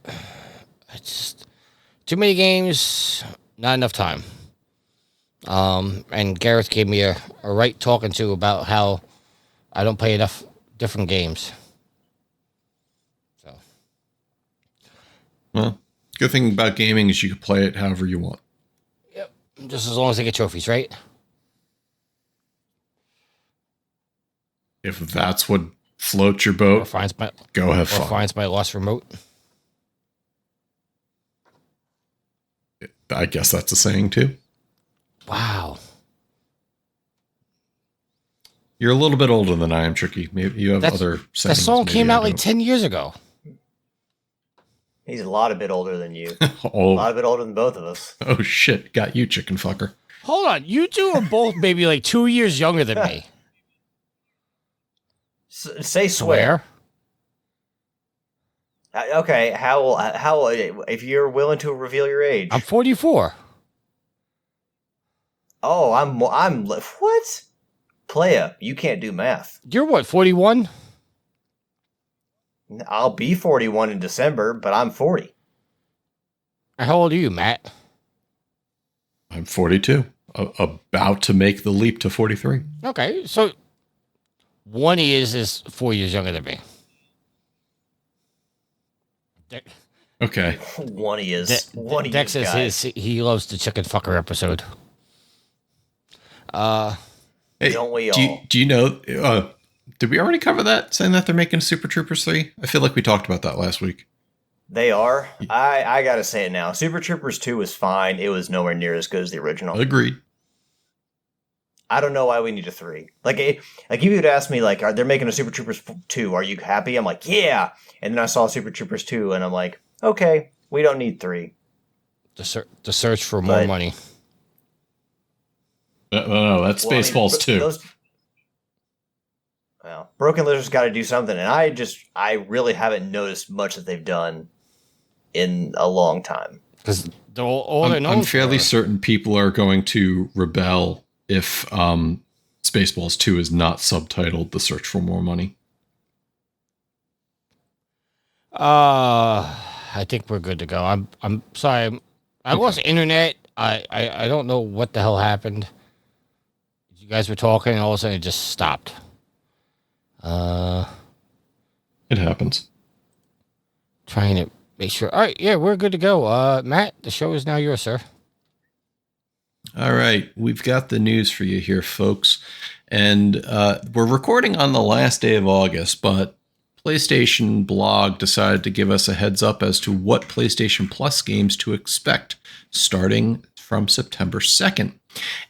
Speaker 2: It's just too many games, not enough time. And Gareth gave me a right talking to about how I don't play enough different games. So,
Speaker 6: Well, good thing about gaming is you can play it however you want.
Speaker 2: yep, just as long as I get trophies, right?
Speaker 6: If that's what floats your
Speaker 2: Or
Speaker 6: boat,
Speaker 2: finds my
Speaker 6: go have
Speaker 2: or
Speaker 6: fun.
Speaker 2: finds my lost remote.
Speaker 6: I guess that's a saying too.
Speaker 2: Wow.
Speaker 6: You're a little bit older than I am, Tricky. Maybe you have
Speaker 2: That's-
Speaker 6: other
Speaker 2: That
Speaker 6: sayings.
Speaker 2: song
Speaker 6: maybe
Speaker 2: came
Speaker 6: I
Speaker 2: out like
Speaker 6: don't.
Speaker 2: 10 years ago.
Speaker 4: He's a lot of bit older than you. A
Speaker 6: Oh,
Speaker 4: lot of bit older than both of us.
Speaker 6: oh shit! Got you, chicken fucker.
Speaker 2: Hold on. You two are both maybe like 2 years younger than me.
Speaker 4: Say swear.
Speaker 2: Swear.
Speaker 4: Okay, how if you're willing to reveal your age?
Speaker 2: I'm 44.
Speaker 4: Oh, I'm what? Playa, you can't do math.
Speaker 2: You're what, 41?
Speaker 4: I'll be 41 in December, but I'm 40.
Speaker 2: How old are you, Matt?
Speaker 6: I'm 42. About to make the leap to 43.
Speaker 2: Okay, so one is 4 years younger than me.
Speaker 6: Okay.
Speaker 4: One he is.
Speaker 2: De-
Speaker 4: One he
Speaker 2: Dex
Speaker 4: is,
Speaker 2: says
Speaker 4: guys.
Speaker 2: he loves the chicken fucker episode.
Speaker 6: Hey,
Speaker 4: Don't we
Speaker 6: do
Speaker 4: all?
Speaker 6: you know? Did we already cover that? Saying that they're making Super Troopers 3? I feel like we talked about that last week.
Speaker 4: They are. I gotta say it now. Super Troopers 2 was fine. It was nowhere near as good as the original.
Speaker 6: Agreed.
Speaker 4: I don't know why we need a 3. Like if you'd ask me, like, are they making a Super Troopers 2? Are you happy? I'm like, yeah. And then I saw Super Troopers 2, and I'm like, okay, we don't need 3.
Speaker 2: The search for more
Speaker 4: But-
Speaker 2: money.
Speaker 6: No, that's
Speaker 4: Well, I mean,
Speaker 6: Spaceballs 2.
Speaker 4: Well, Broken Lizard's got to do something, and I really haven't noticed much that they've done in a long time.
Speaker 2: Because all they're known
Speaker 6: I'm fairly
Speaker 2: for-
Speaker 6: certain people are going to rebel if Spaceballs 2 is not subtitled The Search for More Money.
Speaker 2: I think we're good to go. I'm sorry. I lost internet. I don't know what the hell happened. You guys were talking, and all of a sudden it just stopped.
Speaker 6: It happens.
Speaker 2: Trying to make sure. All right, yeah, we're good to go. Matt, the show is now yours, sir.
Speaker 6: All right, we've got the news for you here, folks. And we're recording on the last day of August, but PlayStation Blog decided to give us a heads up as to what PlayStation Plus games to expect starting from September 2nd.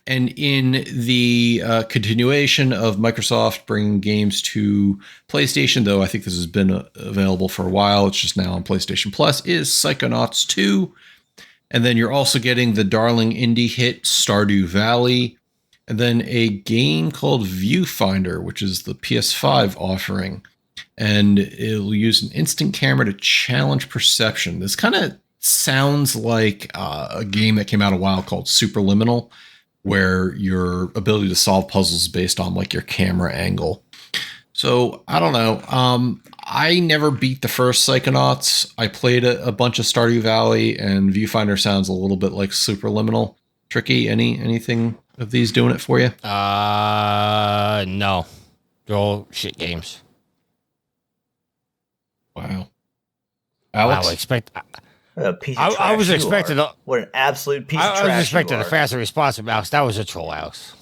Speaker 6: And in the continuation of Microsoft bringing games to PlayStation, though I think this has been available for a while, it's just now on PlayStation Plus, is Psychonauts 2. And then you're also getting the darling indie hit Stardew Valley. And then a game called Viewfinder, which is the PS5 offering. And it'll use an instant camera to challenge perception. This kind of sounds like a game that came out a while called Superliminal, where your ability to solve puzzles is based on like your camera angle. So I don't know. I never beat the first Psychonauts. I played a bunch of Stardew Valley, and Viewfinder sounds a little bit like Superliminal. Tricky, anything of these doing it for you?
Speaker 2: No, they're all shit games.
Speaker 6: Wow. Alex?
Speaker 2: Wow,
Speaker 4: What a piece of
Speaker 2: I
Speaker 4: trash
Speaker 2: was
Speaker 4: you
Speaker 2: expecting
Speaker 4: are. What an absolute piece of
Speaker 2: I
Speaker 4: trash
Speaker 2: was expecting
Speaker 4: you
Speaker 2: a
Speaker 4: are.
Speaker 2: faster response from Alex. That was a troll, Alex.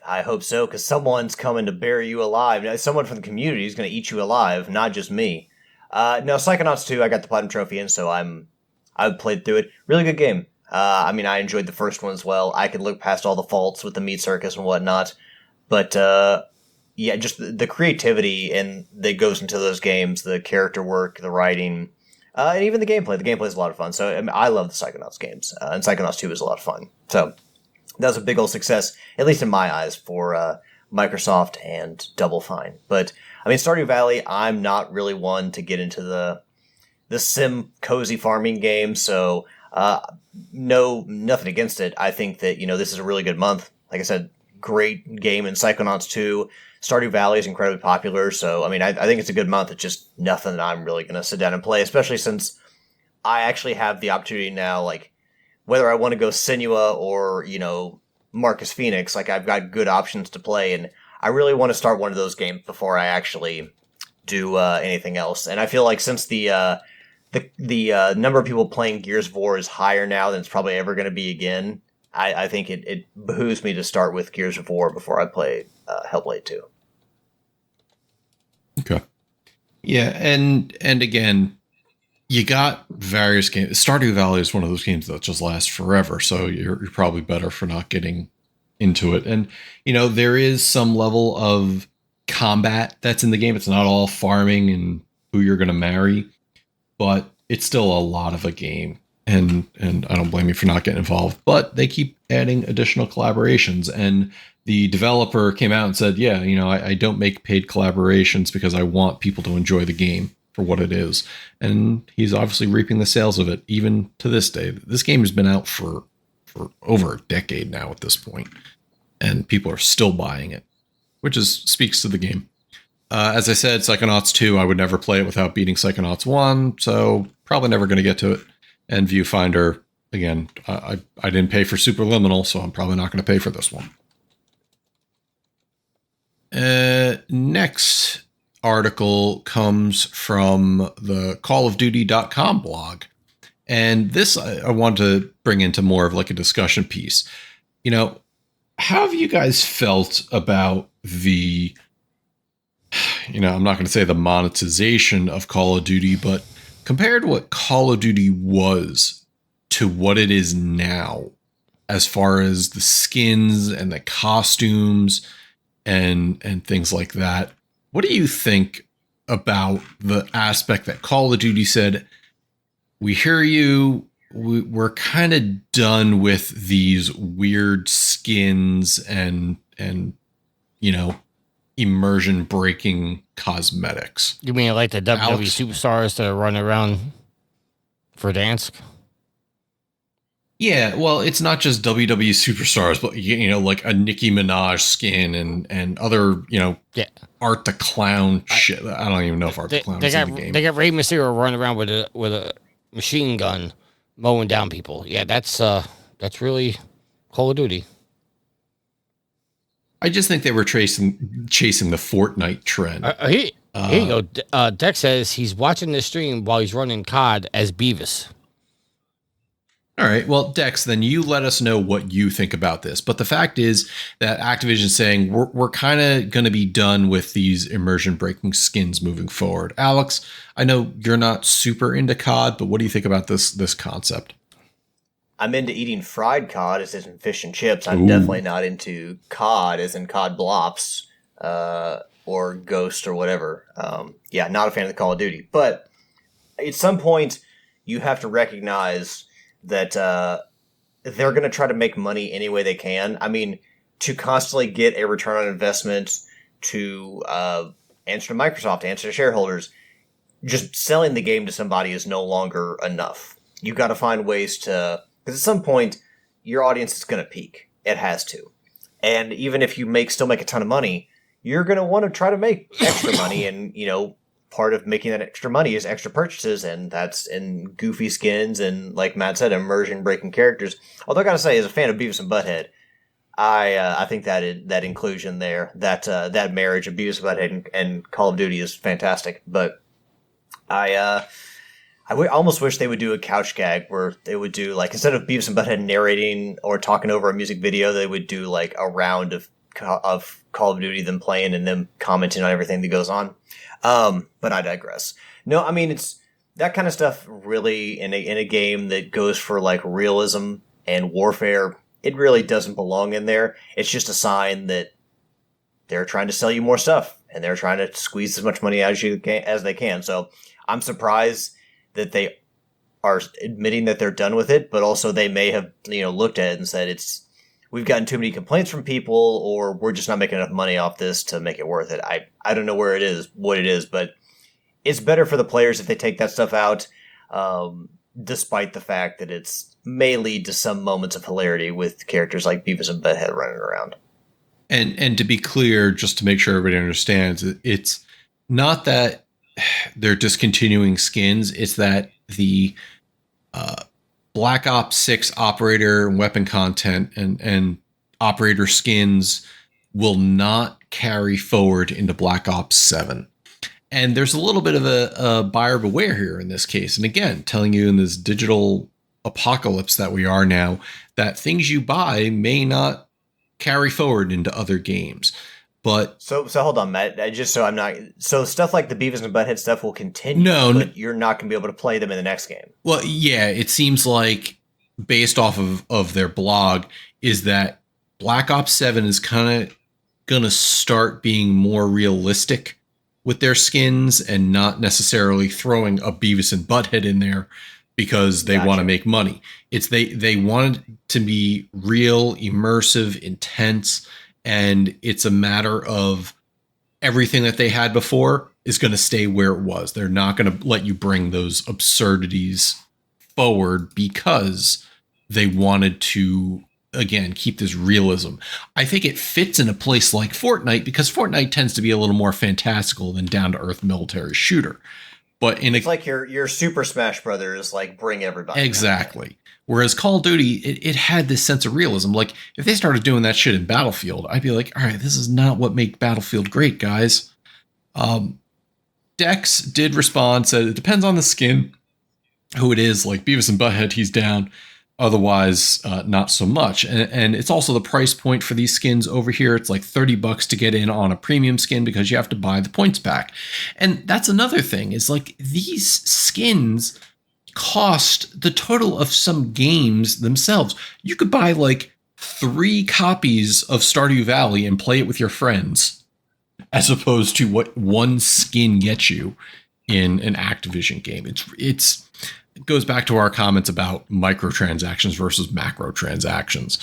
Speaker 4: I hope so, because someone's coming to bury you alive. Now, someone from the community is going to eat you alive, not just me. No, Psychonauts 2, I got the Platinum Trophy in, so I played through it. Really good game. I mean, I enjoyed the first one as well. I could look past all the faults with the meat circus and whatnot. But, yeah, just the creativity and that goes into those games, the character work, the writing, and even the gameplay. The gameplay is a lot of fun. So I mean, I love the Psychonauts games, and Psychonauts 2 is a lot of fun. So that was a big old success, at least in my eyes, for Microsoft and Double Fine. But I mean, Stardew Valley, I'm not really one to get into the sim cozy farming game. So no, nothing against it. I think that, this is a really good month. Like I said, great game in Psychonauts 2. Stardew Valley is incredibly popular. So, I mean, I think it's a good month. It's just nothing that I'm really going to sit down and play, especially since I actually have the opportunity now, like, whether I want to go Senua or, Marcus Phoenix, like, I've got good options to play, and I really want to start one of those games before I actually do anything else. And I feel like since the number of people playing Gears of War is higher now than it's probably ever going to be again, I think it behooves me to start with Gears of War before I play Hellblade 2.
Speaker 6: Okay. Yeah, and again, you got various games. Stardew Valley is one of those games that just lasts forever, so you're probably better for not getting into it. And, there is some level of combat that's in the game. It's not all farming and who you're going to marry, but it's still a lot of a game. And I don't blame you for not getting involved, but they keep adding additional collaborations. And the developer came out and said, yeah, I don't make paid collaborations because I want people to enjoy the game for what it is. And he's obviously reaping the sales of it even to this day. This game has been out for over a decade now at this point, and people are still buying it, which speaks to the game. As I said, Psychonauts 2, I would never play it without beating Psychonauts 1, so probably never going to get to it. And Viewfinder, again, I didn't pay for Superliminal, so I'm probably not going to pay for this one. Next article comes from the callofduty.com blog. And this I want to bring into more of like a discussion piece. How have you guys felt about the, I'm not going to say the monetization of Call of Duty, but compared to what Call of Duty was to what it is now, as far as the skins and the costumes and things like that, what do you think about the aspect that Call of Duty said, we hear you, we're kind of done with these weird skins and immersion breaking cosmetics?
Speaker 2: You mean like the WWE
Speaker 6: Alex?
Speaker 2: superstars that are running around for Dansk?
Speaker 6: Yeah, well, it's not just WWE superstars, but like a Nicki Minaj skin and other
Speaker 2: Yeah.
Speaker 6: Art the Clown shit. I don't even know if Art the Clown is in the game.
Speaker 2: They got Rey Mysterio running around with a machine gun mowing down people. Yeah, that's really Call of Duty.
Speaker 6: I just think they were chasing the Fortnite trend.
Speaker 2: Here you go. Dex says he's watching this stream while he's running COD as Beavis.
Speaker 6: All right. Well, Dex, then you let us know what you think about this. But the fact is that Activision is saying we're kind of going to be done with these immersion breaking skins moving forward. Alex, I know you're not super into COD, but what do you think about this concept?
Speaker 4: I'm into eating fried cod as in fish and chips. I'm definitely not into cod as in cod blops or ghost or whatever. Not a fan of the Call of Duty. But at some point, you have to recognize that they're going to try to make money any way they can. I mean, to constantly get a return on investment, to answer to Microsoft, answer to shareholders, just selling the game to somebody is no longer enough. You got to find ways to, because at some point, your audience is going to peak. It has to. And even if you still make a ton of money, you're going to want to try to make extra money. And, part of making that extra money is extra purchases, and that's in goofy skins and, like Matt said, immersion breaking characters. Although I gotta say, as a fan of Beavis and Butthead, I think that inclusion there, that marriage of Beavis and Butthead and Call of Duty is fantastic. But I almost wish they would do a couch gag where they would do, like, instead of Beavis and Butthead narrating or talking over a music video, they would do like a round of Call of Duty, them playing and them commenting on everything that goes on. But I digress. No, I mean, it's that kind of stuff really in a game that goes for like realism and warfare. It really doesn't belong in there. It's just a sign that they're trying to sell you more stuff, and they're trying to squeeze as much money as they can. So I'm surprised that they are admitting that they're done with it, but also they may have looked at it and said we've gotten too many complaints from people, or we're just not making enough money off this to make it worth it. I don't know what it is, but it's better for the players if they take that stuff out, despite the fact that it's may lead to some moments of hilarity with characters like Beavis and Butthead running around.
Speaker 6: And to be clear, just to make sure everybody understands, it's not that they're discontinuing skins. It's that the Black Ops 6 operator and weapon content and operator skins will not carry forward into Black Ops 7. And there's a little bit of a buyer beware here in this case. And again, telling you in this digital apocalypse that we are now, that things you buy may not carry forward into other games. But
Speaker 4: so hold on, Matt. So stuff like the Beavis and Butthead stuff will continue. But you're not going to be able to play them in the next game.
Speaker 6: Well, yeah, it seems like based off of their blog is that Black Ops 7 is kind of going to start being more realistic with their skins and not necessarily throwing a Beavis and Butthead in there because they want to make money. It's they want it to be real, immersive, intense, and it's a matter of everything that they had before is going to stay where it was. They're not going to let you bring those absurdities forward because they wanted to, again, keep this realism. I think it fits in a place like Fortnite because Fortnite tends to be a little more fantastical than down-to-earth military shooter. But it's
Speaker 4: like your Super Smash Brothers, like bring everybody.
Speaker 6: Exactly. Whereas Call of Duty, it had this sense of realism. Like if they started doing that shit in Battlefield, I'd be like, all right, this is not what made Battlefield great, guys. Dex did respond, said it depends on the skin, who it is. Like Beavis and Butthead, he's down. Otherwise, not so much. And it's also the price point for these skins over here. It's like $30 to get in on a premium skin because you have to buy the points pack. And that's another thing is like these skins cost the total of some games themselves. You could buy like 3 copies of Stardew Valley and play it with your friends as opposed to what one skin gets you in an Activision game. It goes back to our comments about microtransactions versus macro transactions.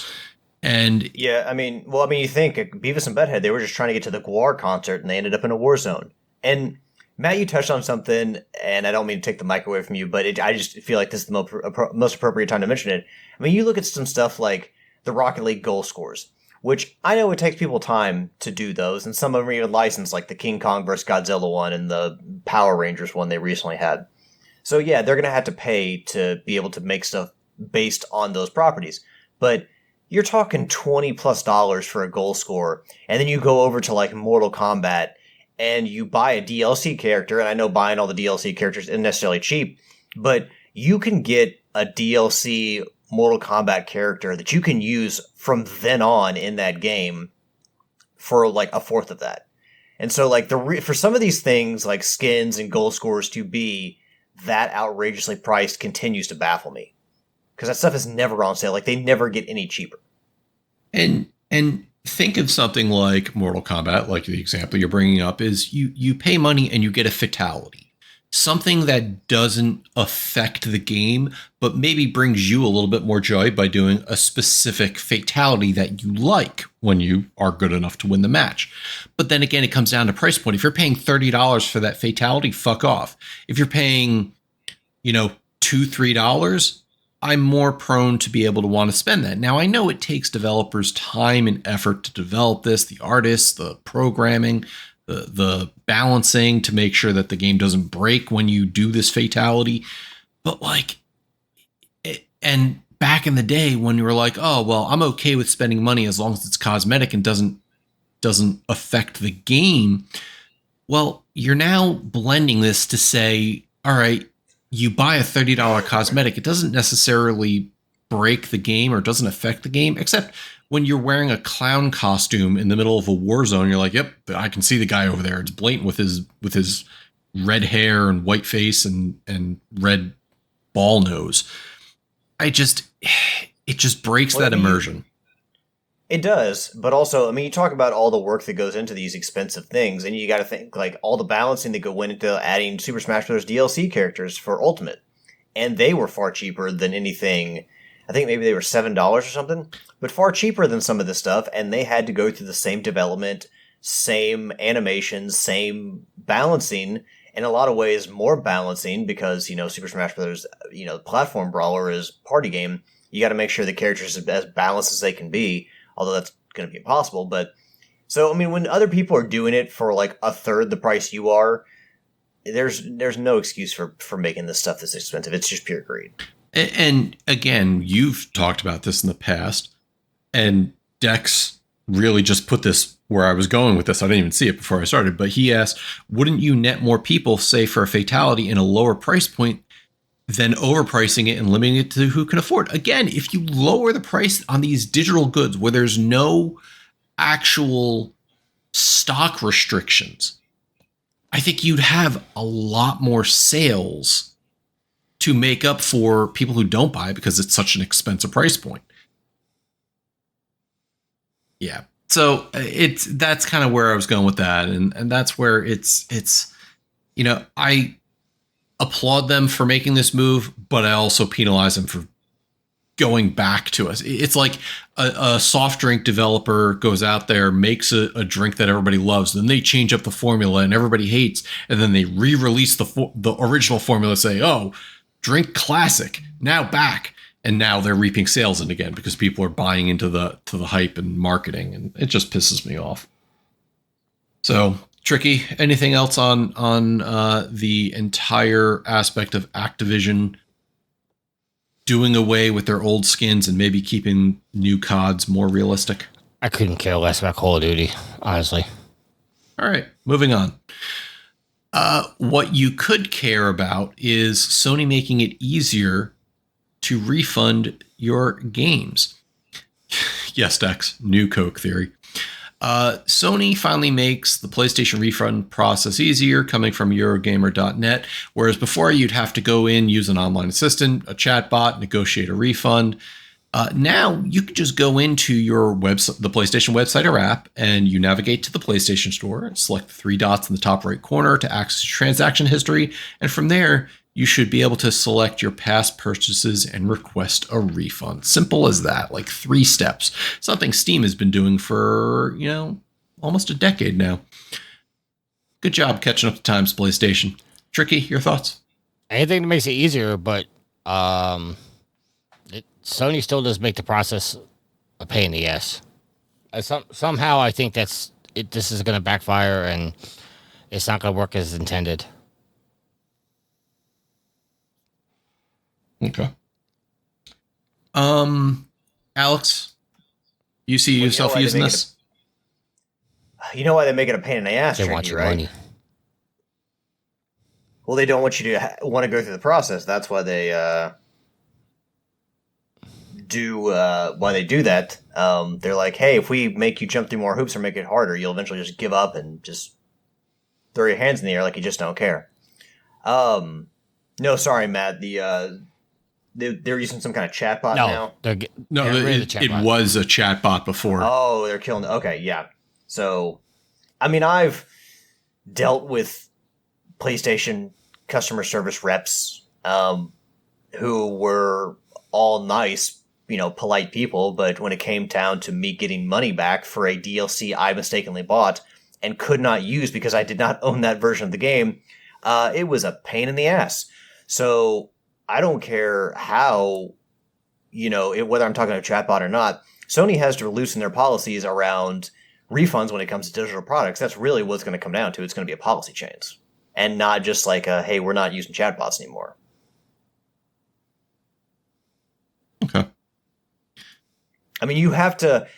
Speaker 6: And
Speaker 4: yeah, I mean, you think Beavis and Butthead, they were just trying to get to the Guar concert and they ended up in a war zone. And Matt, you touched on something, and I don't mean to take the mic away from you, but I just feel like this is the most appropriate time to mention it. I mean, you look at some stuff like the Rocket League goal scores, which I know it takes people time to do those, and some of them are even licensed, like the King Kong vs. Godzilla one and the Power Rangers one they recently had. So yeah, they're going to have to pay to be able to make stuff based on those properties. But you're talking $20+ for a goal score, and then you go over to like Mortal Kombat and you buy a DLC character, and I know buying all the DLC characters isn't necessarily cheap, but you can get a DLC Mortal Kombat character that you can use from then on in that game for like a fourth of that. And so like for some of these things like skins and goal scores to be that outrageously priced continues to baffle me because that stuff is never on sale. Like they never get any cheaper.
Speaker 6: And think of something like Mortal Kombat, like the example you're bringing up is you pay money and you get a fatality, something that doesn't affect the game, but maybe brings you a little bit more joy by doing a specific fatality that you like when you are good enough to win the match. But then again, it comes down to price point. If you're paying $30 for that fatality, fuck off. If you're paying, $2, $3, I'm more prone to be able to want to spend that. Now, I know it takes developers time and effort to develop this, the artists, the programming, the balancing to make sure that the game doesn't break when you do this fatality. But and back in the day when you were like, oh, well, I'm okay with spending money as long as it's cosmetic and doesn't affect the game. Well, you're now blending this to say, all right, you buy a $30 cosmetic. It doesn't necessarily break the game or doesn't affect the game, except when you're wearing a clown costume in the middle of a war zone. You're like, yep, I can see the guy over there. It's blatant with his red hair and white face and red ball nose. It just breaks that immersion.
Speaker 4: It does, but also, I mean, you talk about all the work that goes into these expensive things, and you got to think like all the balancing that went into adding Super Smash Bros. DLC characters for Ultimate, and they were far cheaper than anything. I think maybe they were $7 or something, but far cheaper than some of this stuff, and they had to go through the same development, same animations, same balancing. In a lot of ways, more balancing because Super Smash Bros. Platform brawler is party game. You got to make sure the characters are as balanced as they can be. Although that's going to be impossible. But so, I mean, when other people are doing it for like a third the price you are, there's no excuse for making this stuff this expensive. It's just pure greed.
Speaker 6: And again, you've talked about this in the past, and Dex really just put this where I was going with this. I didn't even see it before I started, but he asked, wouldn't you net more people, say, for a fatality in a lower price point than overpricing it and limiting it to who can afford? Again, if you lower the price on these digital goods where there's no actual stock restrictions, I think you'd have a lot more sales to make up for people who don't buy because it's such an expensive price point. Yeah. So that's kind of where I was going with that. And that's where it's, I applaud them for making this move, but I also penalize them for going back to us. It's like a soft drink developer goes out there, makes a drink that everybody loves, then they change up the formula and everybody hates, and then they re-release the original formula, say, oh, drink classic, now back. And now they're reaping sales in again because people are buying into the hype and marketing, and it just pisses me off. So, Tricky, anything else on the entire aspect of Activision doing away with their old skins and maybe keeping new CODs more realistic?
Speaker 2: I couldn't care less about Call of Duty, honestly.
Speaker 6: All right, moving on. What you could care about is Sony making it easier to refund your games. Yes, Dex, new Coke theory. Sony finally makes the PlayStation refund process easier, coming from Eurogamer.net, whereas before you'd have to go in, use an online assistant, a chatbot, negotiate a refund. Now you can just go into your website, the PlayStation website or app, and you navigate to the PlayStation Store and select the three dots in the top right corner to access transaction history, and from there you should be able to select your past purchases and request a refund. Simple as that, like 3 steps. Something Steam has been doing for, almost a decade now. Good job catching up to times, PlayStation. Tricky, your thoughts?
Speaker 2: Anything that makes it easier, but Sony still does make the process a pain in the ass. Somehow I think this is going to backfire and it's not going to work as intended.
Speaker 6: Okay. Alex, you see yourself using this?
Speaker 4: You know why they make it a pain in the ass,
Speaker 2: They want your
Speaker 4: right?
Speaker 2: money.
Speaker 4: Well, they don't want you to want to go through the process. That's why they do that. They're like, hey, if we make you jump through more hoops or make it harder, you'll eventually just give up and just throw your hands in the air like you just don't care. No, sorry, Matt. They're using some kind of chatbot now.
Speaker 6: It was a chatbot before.
Speaker 4: Oh, they're killing it. Okay, yeah. So, I mean, I've dealt with PlayStation customer service reps who were all nice, polite people, but when it came down to me getting money back for a DLC I mistakenly bought and could not use because I did not own that version of the game, it was a pain in the ass. So I don't care how, whether I'm talking to a chatbot or not, Sony has to loosen their policies around refunds when it comes to digital products. That's really what it's going to come down to. It's going to be a policy change and not just like, hey, we're not using chatbots anymore.
Speaker 6: Okay.
Speaker 4: I mean, you have to,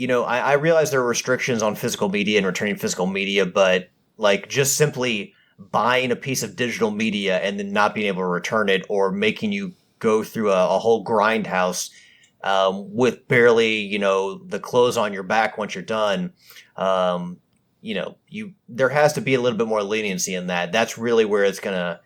Speaker 4: I realize there are restrictions on physical media and returning physical media, but like just simply buying a piece of digital media and then not being able to return it, or making you go through a whole grindhouse with barely, the clothes on your back once you're done. There has to be a little bit more leniency in that. That's really where it's gonna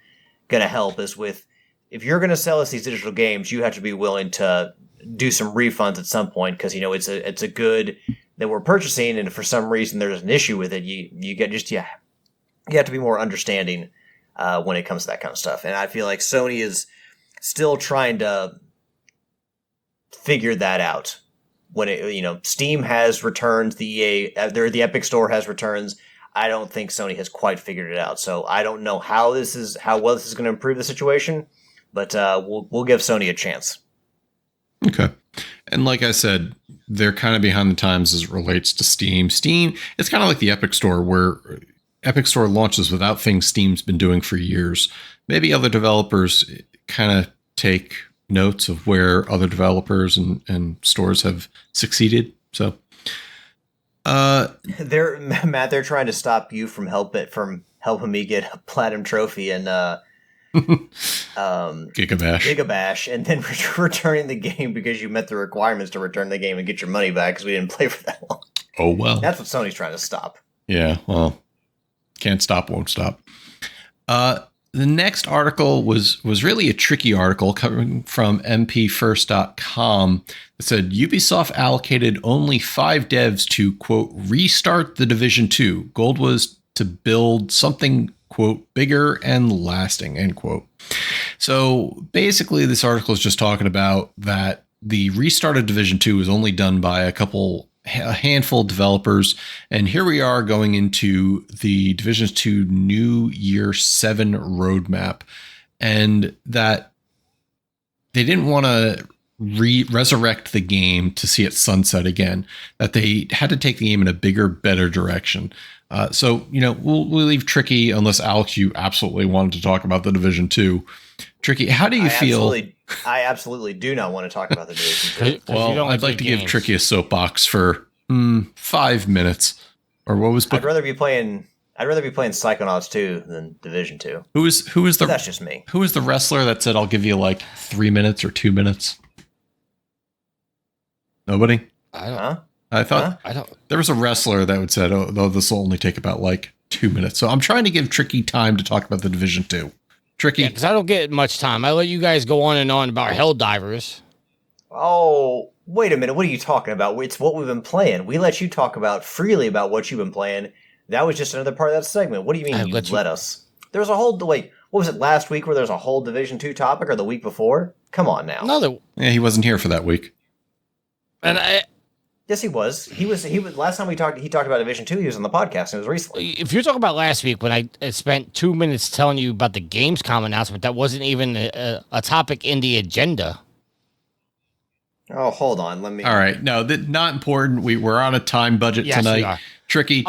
Speaker 4: help, is with, if you're gonna sell us these digital games, you have to be willing to do some refunds at some point because it's a good that we're purchasing, and if for some reason there's an issue with it, you have to be more understanding when it comes to that kind of stuff. And I feel like Sony is still trying to figure that out. When Steam has returns, the the Epic Store has returns. I don't think Sony has quite figured it out. So I don't know how well this is going to improve the situation, but we'll give Sony a chance.
Speaker 6: Okay. And like I said, they're kind of behind the times as it relates to Steam. Steam, it's kind of like the Epic Store, where Epic Store launches without things Steam's been doing for years. Maybe other developers kind of take notes of where other developers and stores have succeeded. So
Speaker 4: they're trying to stop you from helping me get a platinum trophy and Gigabash, and then returning the game because you met the requirements to return the game and get your money back because we didn't play for that long.
Speaker 6: Oh well.
Speaker 4: That's what Sony's trying to stop.
Speaker 6: Yeah, well, can't stop, won't stop. The next article was really a tricky article coming from mpfirst.com that said Ubisoft allocated only 5 devs to, quote, restart The Division 2. Goal was to build something, quote, bigger and lasting, end quote. So basically this article is just talking about that the restart of Division 2 is only done by a handful of developers, and here we are going into the Division 2 New Year 7 roadmap, and that they didn't want to resurrect the game to see it sunset again, that they had to take the game in a bigger, better direction. So we'll leave Tricky, unless Alex, you absolutely wanted to talk about the Division 2. Tricky, how do you feel?
Speaker 4: I absolutely do not want to talk about the Division 2.
Speaker 6: Well, I'd like to give Tricky a soapbox for 5 minutes. Or what was?
Speaker 4: I'd rather be playing Psychonauts 2 than Division 2.
Speaker 6: Who is the?
Speaker 4: That's just me.
Speaker 6: Who is the wrestler that said I'll give you like 3 minutes or 2 minutes? Nobody. I thought there was a wrestler that would said, "Oh, this will only take about like 2 minutes." So I'm trying to give Tricky time to talk about the Division 2. Tricky,
Speaker 2: because I don't get much time. I let you guys go on and on about Helldivers.
Speaker 4: Oh, wait a minute. What are you talking about? It's what we've been playing. We let you talk freely about what you've been playing. That was just another part of that segment. What do you mean you let us? There was a whole what was it last week where there was a whole Division 2 topic, or the week before? Come on now.
Speaker 6: Yeah, he wasn't here for that week.
Speaker 2: And
Speaker 4: yes, he was. He was. Last time he talked about Division 2, he was on the podcast, and it was recently.
Speaker 2: If you're talking about last week, when I spent 2 minutes telling you about the Gamescom announcement, that wasn't even a topic in the agenda.
Speaker 4: Oh, hold on. Let me.
Speaker 6: All right. No, not important. We're on a time budget tonight. We are. Tricky,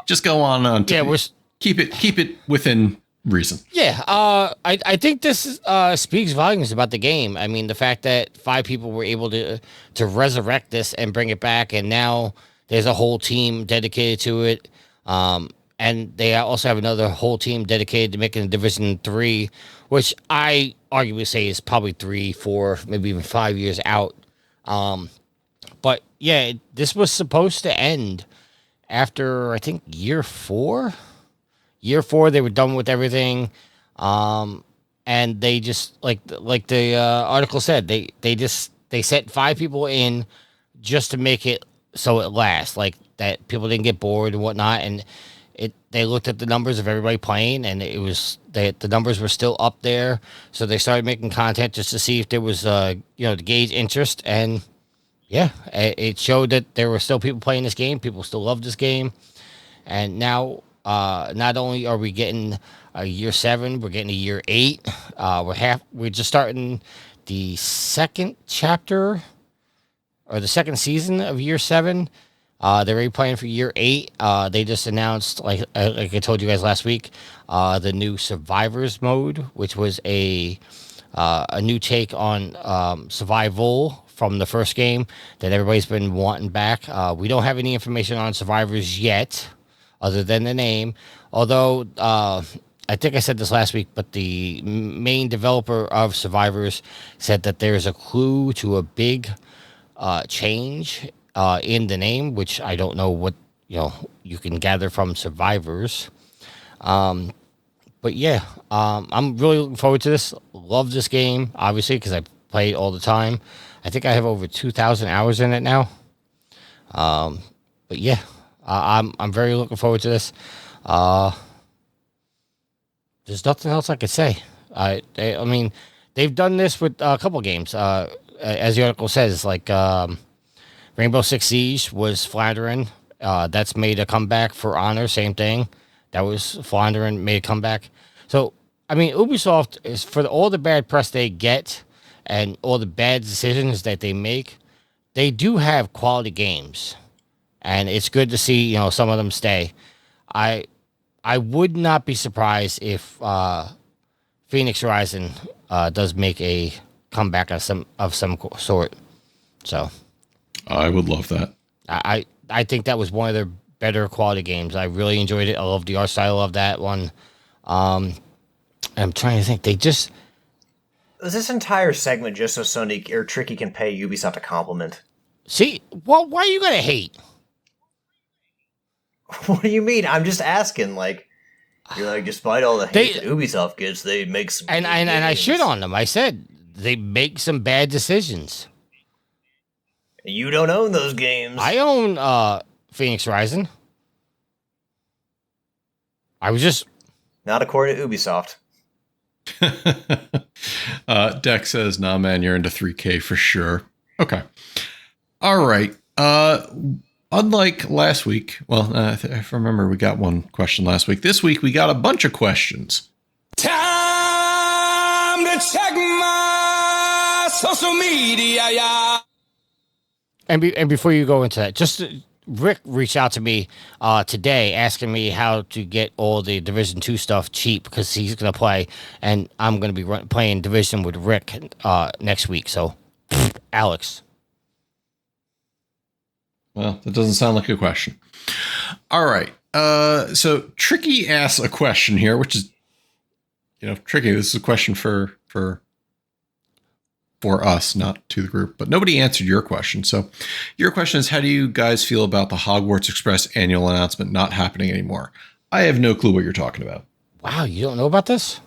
Speaker 6: just go on. Keep it within reason.
Speaker 2: Yeah. I think this speaks volumes about the game. I mean, the fact that 5 people were able to resurrect this and bring it back, and now there's a whole team dedicated to it. And they also have another whole team dedicated to making Division 3, which I arguably say is probably 3, 4, maybe even 5 years out. But yeah, this was supposed to end after, I think, year 4. Year 4, they were done with everything. And they just, like the article said, they sent 5 people in just to make it so it lasts, like that people didn't get bored and whatnot. And they looked at the numbers of everybody playing, and it was the numbers were still up there. So they started making content just to see if there was to gauge interest. And yeah, it showed that there were still people playing this game. People still love this game. And now, not only are we getting a year 7, we're getting a year 8. We're just starting the second chapter or the second season of year 7. They're already playing for year 8. They just announced, like I told you guys last week, the new Survivors mode, which was a new take on survival from the first game that everybody's been wanting back. We don't have any information on Survivors yet, other than the name. Although, I think I said this last week, but the main developer of Survivors said that there's a clue to a big change in the name, which I don't know what you can gather from Survivors. But yeah, I'm really looking forward to this. Love this game, obviously, because I've play it all the time. I think I have over 2,000 hours in it now. But yeah, I'm very looking forward to this. There's nothing else I could say. I mean, they've done this with a couple games. As the article says, like Rainbow Six Siege was floundering. That's made a comeback. For Honor, same thing. That was floundering, made a comeback. So, I mean, Ubisoft is, for all the bad press they get and all the bad decisions that they make, they do have quality games, and it's good to see, you know, some of them stay. I would not be surprised if Phoenix Rising does make a comeback of some sort. So,
Speaker 6: I would love that.
Speaker 2: I think that was one of their better quality games. I really enjoyed it. I love the art style of that one. I'm trying to think. They just...
Speaker 4: Was this entire segment just so Sony or Tricky can pay Ubisoft a compliment?
Speaker 2: See, well, why are you gonna hate?
Speaker 4: What do you mean? I'm just asking. Like, you're like, despite all the hate that Ubisoft gets, they make some.
Speaker 2: And I shit on them. I said they make some bad decisions.
Speaker 4: You don't own those games.
Speaker 2: I own Phoenix Rising. I was just
Speaker 4: not according to Ubisoft.
Speaker 6: Dex says, "Nah, man, you're into 3K for sure." Okay, all right. Unlike last week, well, I remember we got one question last week. This week we got a bunch of questions.
Speaker 7: Time to check my social media, yeah.
Speaker 2: And before you go into that, just Rick reached out to me today asking me how to get all the Division 2 stuff cheap because he's going to play, and I'm going to be playing Division with Rick next week. So, Alex.
Speaker 6: Well, that doesn't sound like a question. All right. So Tricky asks a question here, which is, you know, Tricky. This is a question for us, not to the group, but nobody answered your question. So your question is, how do you guys feel about the Hogwarts Express annual announcement not happening anymore? I have no clue what you're talking about.
Speaker 2: Wow. You don't know about this?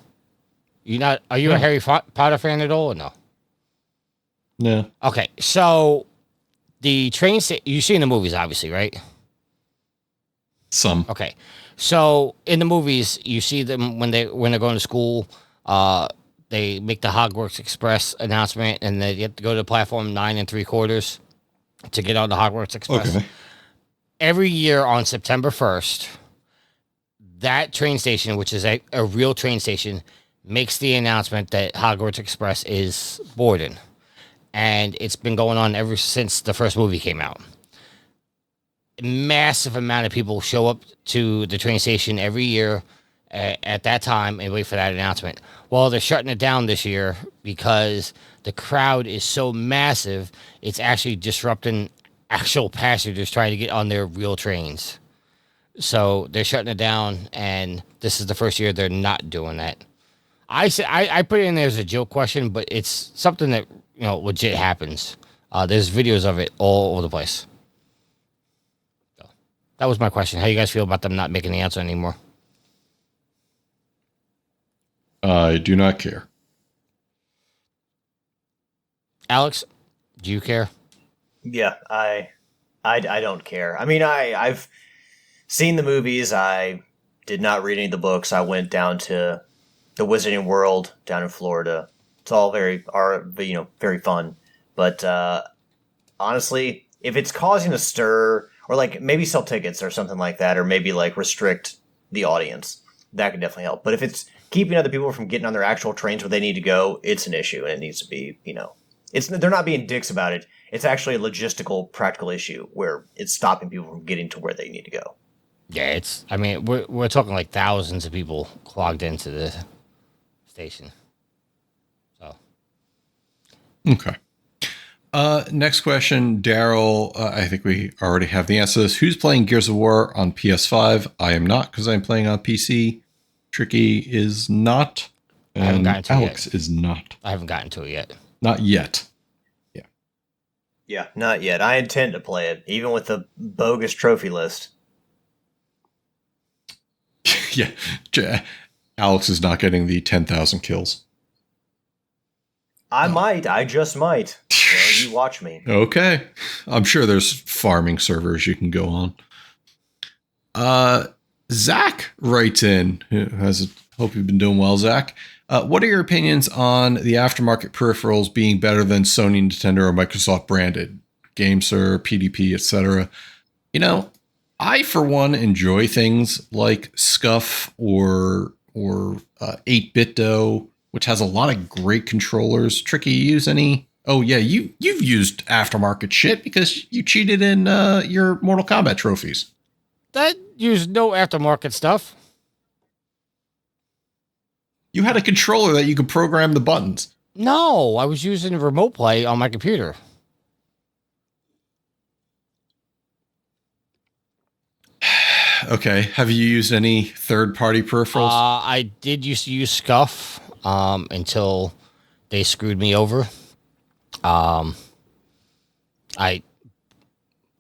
Speaker 2: Are you a Harry Potter fan at all or no?
Speaker 6: No.
Speaker 2: Okay. So the train you've seen the movies, obviously, right?
Speaker 6: Some.
Speaker 2: Okay. So in the movies, you see them when they're going to school. They make the Hogwarts Express announcement, and they have to go to platform 9 3/4 to get on the Hogwarts Express.
Speaker 6: Okay.
Speaker 2: Every year on September 1st, that train station, which is a real train station, makes the announcement that Hogwarts Express is boarding. And it's been going on ever since the first movie came out. A massive amount of people show up to the train station every year at that time and wait for that announcement. Well, they're shutting it down this year because the crowd is so massive, it's actually disrupting actual passengers trying to get on their real trains. So they're shutting it down, and this is the first year they're not doing that. I put it in there as a joke question, but it's something that, you know, legit happens. There's videos of it all over the place. So that was my question. How do you guys feel about them not making the answer anymore?
Speaker 6: I do not care.
Speaker 2: Alex, do you care?
Speaker 4: Yeah, I don't care. I mean, I've seen the movies. I did not read any of the books. I went down to the Wizarding World down in Florida. It's all very fun. But honestly, if it's causing a stir, or like maybe sell tickets or something like that, or maybe like restrict the audience, that could definitely help. But if it's keeping other people from getting on their actual trains where they need to go, it's an issue, and it needs to be, they're not being dicks about it. It's actually a logistical, practical issue where it's stopping people from getting to where they need to go.
Speaker 2: Yeah, we're talking like thousands of people clogged into the station. So,
Speaker 6: okay. Next question, Daryl. I think we already have the answer to this. Who's playing Gears of War on PS5? I am not, because I'm playing on PC. Tricky is not. And
Speaker 2: I haven't gotten to
Speaker 6: Alex
Speaker 2: it yet.
Speaker 6: is not.
Speaker 2: I haven't gotten to it yet.
Speaker 6: Not yet. Yeah.
Speaker 4: Yeah, not yet. I intend to play it, even with the bogus trophy list.
Speaker 6: Yeah. Alex is not getting the 10,000 kills.
Speaker 4: I might. I just might. You watch me.
Speaker 6: Okay. I'm sure there's farming servers you can go on. Zach writes in. Hope you've been doing well, Zach. What are your opinions on the aftermarket peripherals being better than Sony, Nintendo, or Microsoft branded? GameSir, PDP, etc. You know, I, for one, enjoy things like Scuff or 8BitDo, which has a lot of great controllers. Tricky, you use any? Oh, yeah, you've used aftermarket shit because you cheated in your Mortal Kombat trophies.
Speaker 2: That used no aftermarket stuff.
Speaker 6: You had a controller that you could program the buttons.
Speaker 2: No, I was using remote play on my computer.
Speaker 6: Okay. Have you used any third-party peripherals?
Speaker 2: I did used to use Scuff until they screwed me over. I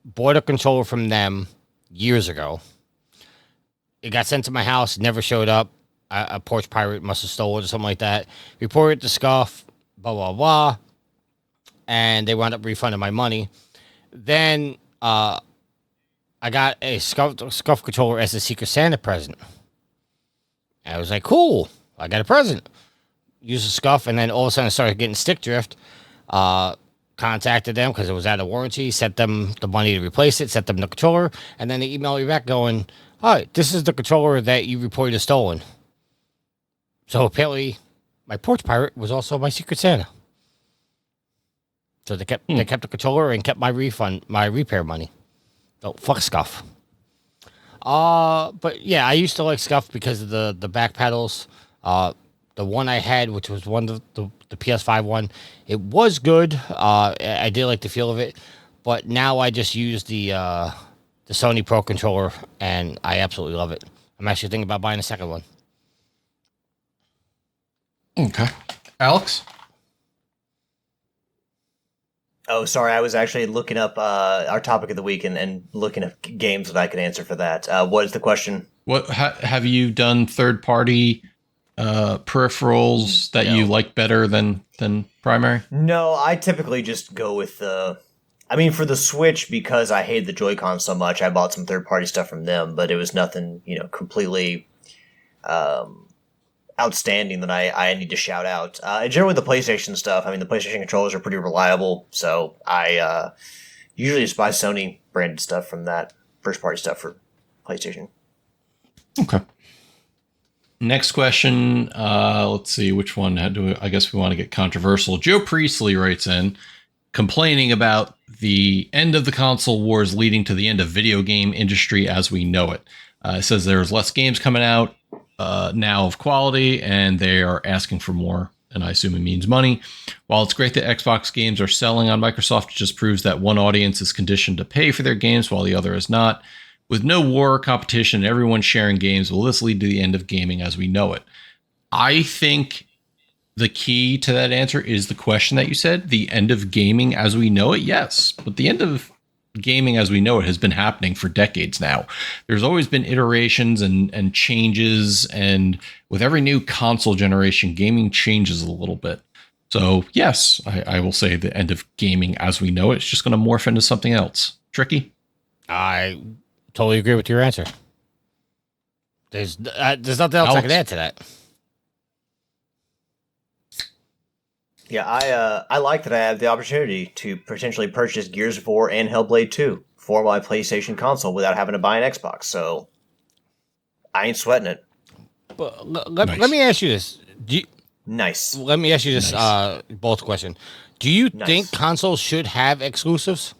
Speaker 2: bought a controller from them years ago. It got sent to my house, never showed up. A porch pirate must have stolen it or something like that. Reported to Scuff, blah, blah, blah. And they wound up refunding my money. Then I got a Scuff controller as a Secret Santa present. And I was like, cool, I got a present. Used the Scuff, and then all of a sudden I started getting stick drift. Contacted them because it was out of warranty, sent them the money to replace it, sent them the controller, and then they emailed me back going, hi, this is the controller that you reported as stolen. So apparently my porch pirate was also my Secret Santa. So they kept the controller and kept my refund, my repair money. So fuck Scuff. But yeah, I used to like Scuff because of the back pedals. The one I had, which was the PS5 one, it was good. I did like the feel of it, but now I just use the Sony Pro controller, and I absolutely love it. I'm actually thinking about buying a second one.
Speaker 6: Okay. Alex?
Speaker 4: Oh, sorry. I was actually looking up our topic of the week and looking at games that I could answer for that. What is the question?
Speaker 6: What have you done third-party peripherals that you like better than primary?
Speaker 4: No, I typically just go with for the Switch, because I hate the Joy-Con so much, I bought some third-party stuff from them, but it was nothing, completely outstanding that I need to shout out. Generally, the PlayStation stuff, the PlayStation controllers are pretty reliable, so I usually just buy Sony branded stuff from that, first-party stuff for PlayStation.
Speaker 6: Okay. Next question. Let's see which one. I guess we want to get controversial. Joe Priestley writes in, complaining about the end of the console wars leading to the end of video game industry as we know it. It says there's less games coming out now of quality, and they are asking for more, and I assume it means money. While it's great that Xbox games are selling on Microsoft, it just proves that one audience is conditioned to pay for their games while the other is not. With no war or competition and everyone sharing games, will this lead to the end of gaming as we know it? I think the key to that answer is the question that you said, the end of gaming as we know it. Yes, but the end of gaming as we know it has been happening for decades now. There's always been iterations and changes, and with every new console generation, gaming changes a little bit. So yes, I will say the end of gaming as we know it. It's just going to morph into something else. Tricky?
Speaker 2: I totally agree with your answer. There's nothing else
Speaker 6: Alex?
Speaker 2: I can add to that.
Speaker 4: Yeah, I like that I have the opportunity to potentially purchase Gears of War and Hellblade 2 for my PlayStation console without having to buy an Xbox, so I ain't sweating it.
Speaker 2: But let me ask you this.
Speaker 4: Nice.
Speaker 2: Let me ask you this both question. Do you think consoles should have exclusives?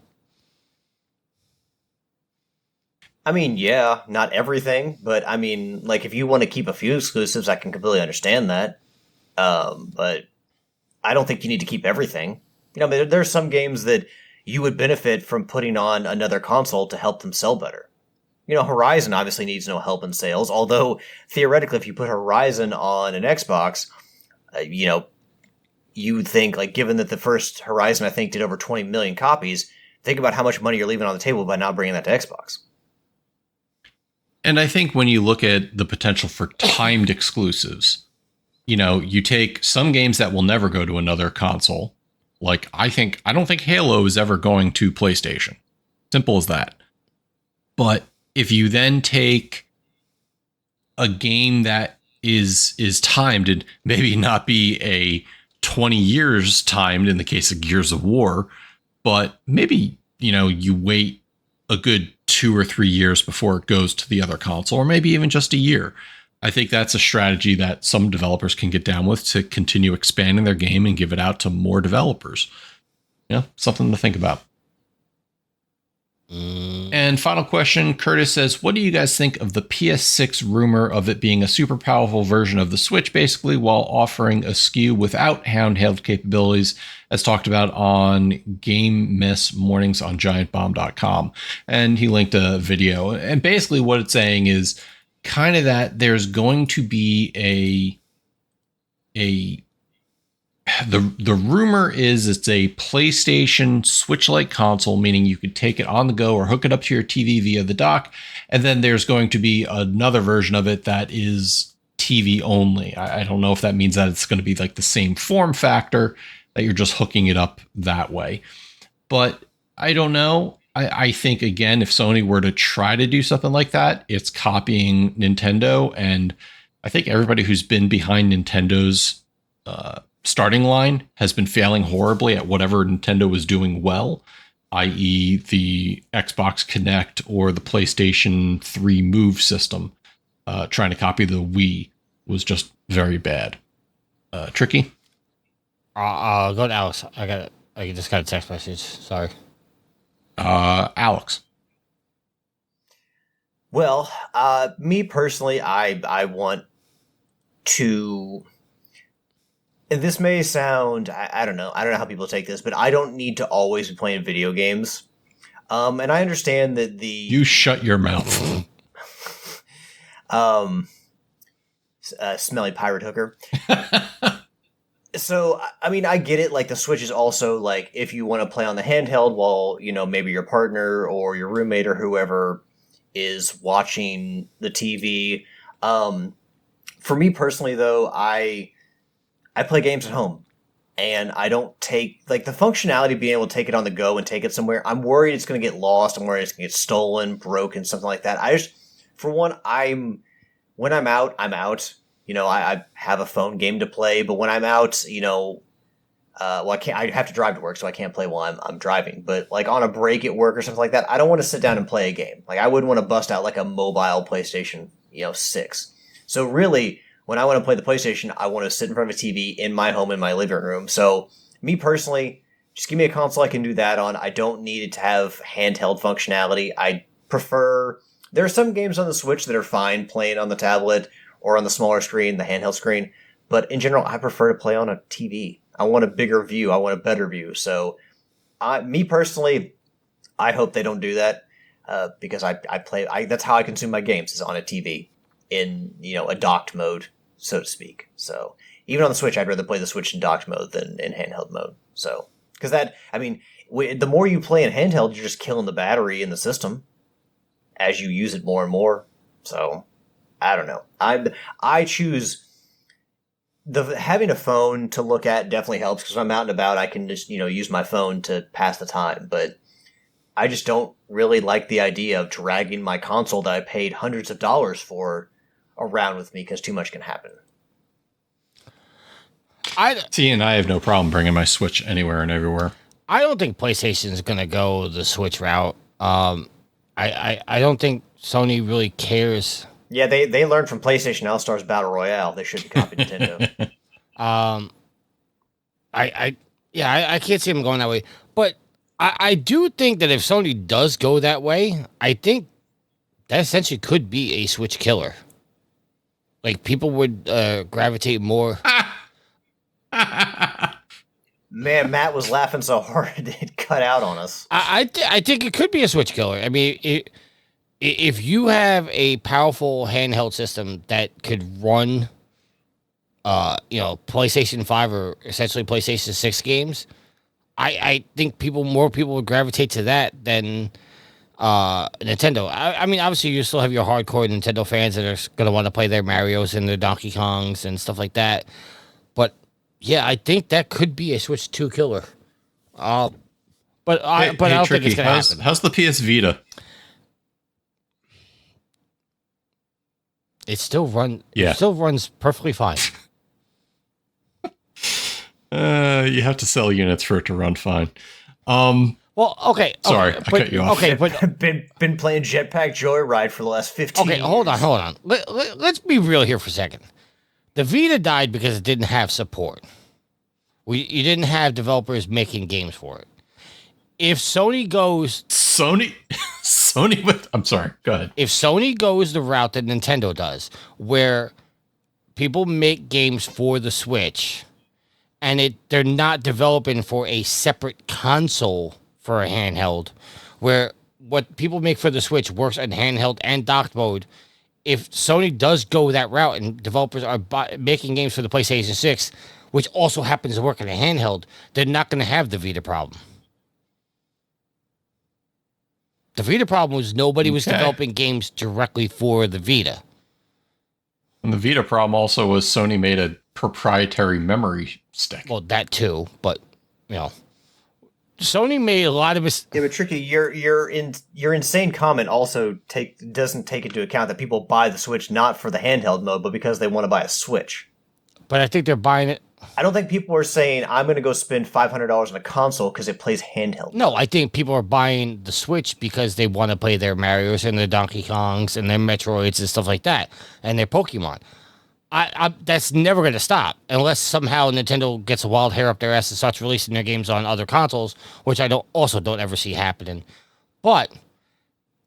Speaker 4: Yeah, not everything, but if you want to keep a few exclusives, I can completely understand that. But I don't think you need to keep everything. There's some games that you would benefit from putting on another console to help them sell better. Horizon obviously needs no help in sales, although theoretically, if you put Horizon on an Xbox, you would think, given that the first Horizon, I think, did over 20 million copies, think about how much money you're leaving on the table by not bringing that to Xbox.
Speaker 6: And I think when you look at the potential for timed exclusives, you take some games that will never go to another console. Like I don't think Halo is ever going to PlayStation. Simple as that. But if you then take a game that is timed and maybe not be a 20 years timed in the case of Gears of War, but maybe, you wait a good 2 or 3 years before it goes to the other console, or maybe even just a year. I think that's a strategy that some developers can get down with to continue expanding their game and give it out to more developers. Something to think about. And final question, Curtis says, what do you guys think of the PS6 rumor of it being a super powerful version of the Switch, basically, while offering a SKU without handheld capabilities, as talked about on Game Miss Mornings on GiantBomb.com? And he linked a video. And basically what it's saying is kind of that there's going to be the rumor is it's a PlayStation Switch-like console, meaning you could take it on the go or hook it up to your TV via the dock. And then there's going to be another version of it that is TV only. I don't know if that means that it's going to be like the same form factor, that you're just hooking it up that way. But I don't know. I think, again, if Sony were to try to do something like that, it's copying Nintendo. And I think everybody who's been behind Nintendo's starting line has been failing horribly at whatever Nintendo was doing well, i.e. the Xbox Kinect or the PlayStation 3 Move system. Trying to copy the Wii was just very bad. Tricky?
Speaker 2: I'll go to Alex. I just got a text message. Sorry.
Speaker 6: Alex.
Speaker 4: Well, me personally, I want to... And this may sound, I don't know how people take this, but I don't need to always be playing video games. And I understand that
Speaker 6: You shut your mouth.
Speaker 4: Smelly pirate hooker. So, I mean, I get it. Like, the Switch is also, like, if you want to play on the handheld while, maybe your partner or your roommate or whoever is watching the TV. For me personally, though, I play games at home, and I don't take, like, the functionality of being able to take it on the go and take it somewhere. I'm worried it's going to get lost. I'm worried it's going to get stolen, broken, something like that. For one, when I'm out, I'm out. I have a phone game to play, but when I'm out, I have to drive to work, so I can't play while I'm driving. But like on a break at work or something like that, I don't want to sit down and play a game. Like I wouldn't want to bust out like a mobile PlayStation, 6. So really, when I want to play the PlayStation, I want to sit in front of a TV in my home, in my living room. So me personally, just give me a console I can do that on. I don't need it to have handheld functionality. I prefer... There are some games on the Switch that are fine playing on the tablet or on the smaller screen, the handheld screen. But in general, I prefer to play on a TV. I want a bigger view. I want a better view. So me personally, I hope they don't do that because that's how I consume my games, is on a TV in, a docked mode, so to speak. So even on the Switch, I'd rather play the Switch in docked mode than in handheld mode. So, because the more you play in handheld, you're just killing the battery in the system as you use it more and more. So I don't know. I choose having a phone to look at definitely helps, because when I'm out and about, I can just, use my phone to pass the time. But I just don't really like the idea of dragging my console that I paid hundreds of dollars for around with me, because too much can happen.
Speaker 6: And I have no problem bringing my Switch anywhere and everywhere.
Speaker 2: I don't think PlayStation is going to go the Switch route. I don't think Sony really cares.
Speaker 4: Yeah, they learned from PlayStation All-Stars Battle Royale. They shouldn't copy Nintendo.
Speaker 2: I can't see them going that way. But I do think that if Sony does go that way, I think that essentially could be a Switch killer. Like, people would gravitate more.
Speaker 4: Man, Matt was laughing so hard it cut out on us.
Speaker 2: I think it could be a Switch killer. I mean, if you have a powerful handheld system that could run, PlayStation 5 or essentially PlayStation 6 games, I think more people would gravitate to that than Nintendo. I mean, obviously, you still have your hardcore Nintendo fans that are going to want to play their Marios and their Donkey Kongs and stuff like that. But yeah, I think that could be a Switch 2 killer. But I don't think it's going to happen.
Speaker 6: How's the PS Vita?
Speaker 2: It still runs perfectly fine.
Speaker 6: You have to sell units for it to run fine.
Speaker 2: Well, okay.
Speaker 6: Sorry, I cut you off.
Speaker 2: Okay, but
Speaker 4: been playing Jetpack Joyride for the last 15 years.
Speaker 2: Okay, hold on. Let's be real here for a second. The Vita died because it didn't have support. You didn't have developers making games for it. If Sony goes...
Speaker 6: Sony with... I'm sorry, go ahead.
Speaker 2: If Sony goes the route that Nintendo does, where people make games for the Switch, and they're not developing for a separate console for a handheld, where what people make for the Switch works in handheld and docked mode. If Sony does go that route and developers are making games for the PlayStation 6, which also happens to work in a handheld, they're not going to have the Vita problem. The Vita problem was nobody was developing games directly for the Vita.
Speaker 6: And the Vita problem also was Sony made a proprietary memory stick.
Speaker 2: Well, that too, but Sony made a lot of mistakes.
Speaker 4: Yeah, but Tricky, your insane comment also doesn't take into account that people buy the Switch not for the handheld mode, but because they want to buy a Switch.
Speaker 2: But I think they're buying it.
Speaker 4: I don't think people are saying, I'm going to go spend $500 on a console because it plays handheld.
Speaker 2: No, I think people are buying the Switch because they want to play their Marios and their Donkey Kongs and their Metroids and stuff like that, and their Pokemon. That's never going to stop unless somehow Nintendo gets a wild hair up their ass and starts releasing their games on other consoles, which I don't ever see happening. But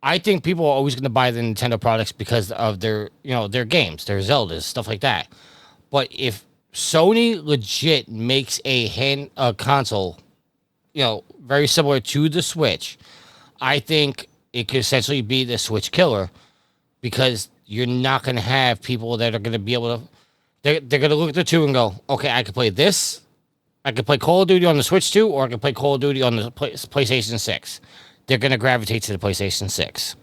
Speaker 2: I think people are always going to buy the Nintendo products because of their games, their Zeldas, stuff like that. But if Sony legit makes a console, very similar to the Switch, I think it could essentially be the Switch killer, because you're not going to have people that are going to be able to... They're going to look at the two and go, okay, I can play this. I can play Call of Duty on the Switch 2, or I can play Call of Duty on the PlayStation 6. They're going to gravitate to the PlayStation 6.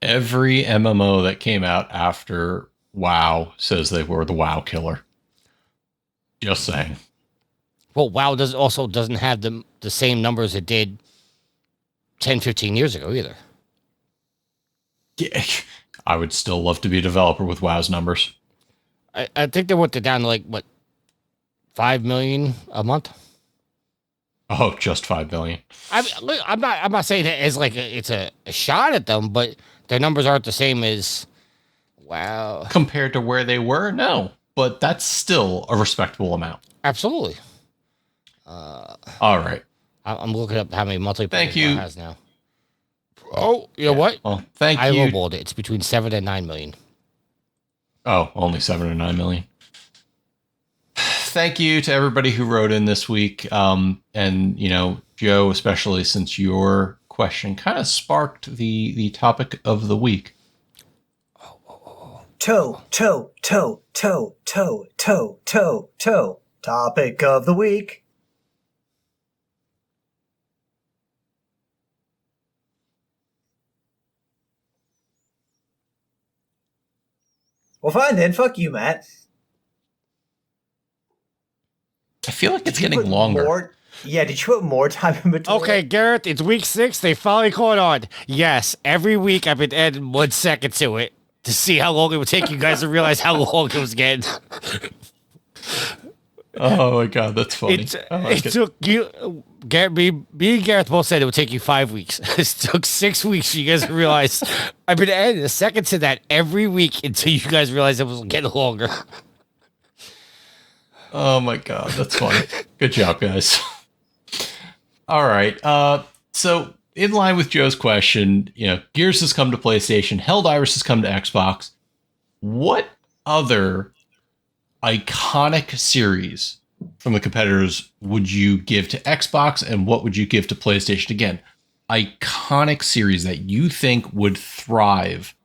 Speaker 6: Every MMO that came out after WoW says they were the WoW killer. Just saying.
Speaker 2: Well, WoW doesn't have the same numbers it did 10, 15 years ago either.
Speaker 6: Yeah, I would still love to be a developer with WoW's numbers.
Speaker 2: I think they went down to 5 million a month.
Speaker 6: Oh, just 5 million.
Speaker 2: I'm not saying that as it's a shot at them, but their numbers aren't the same as WoW
Speaker 6: compared to where they were. No, but that's still a respectable amount.
Speaker 2: Absolutely.
Speaker 6: All right.
Speaker 2: I'm looking up how many monthly players
Speaker 6: you
Speaker 2: WoW has now. Oh, you know what?
Speaker 6: Well, thank you.
Speaker 2: I lowballed it. It's between 7 and 9 million.
Speaker 6: Oh, only 7 and 9 million. Thank you to everybody who wrote in this week. And, Joe, especially since your question kind of sparked the topic of the week.
Speaker 4: Toe. Topic of the week. Well, fine then. Fuck you, Matt.
Speaker 6: I feel like it's getting longer.
Speaker 4: Did you put more time in between?
Speaker 2: Okay, Garrett, it's week 6. They finally caught on. Yes, every week I've been adding 1 second to it to see how long it would take you guys to realize how long it was getting.
Speaker 6: Oh my god, that's funny.
Speaker 2: It took you, Garrett, me and Gareth both said it would take you 5 weeks. It took 6 weeks for you guys to realize. I've been adding a second to that every week until you guys realized it was getting longer.
Speaker 6: Oh my god, that's funny. Good job, guys. All right. So in line with Joe's question, Gears has come to PlayStation, Helldivers has come to Xbox. What other iconic series from the competitors would you give to Xbox, and what would you give to PlayStation? Again, iconic series that you think would thrive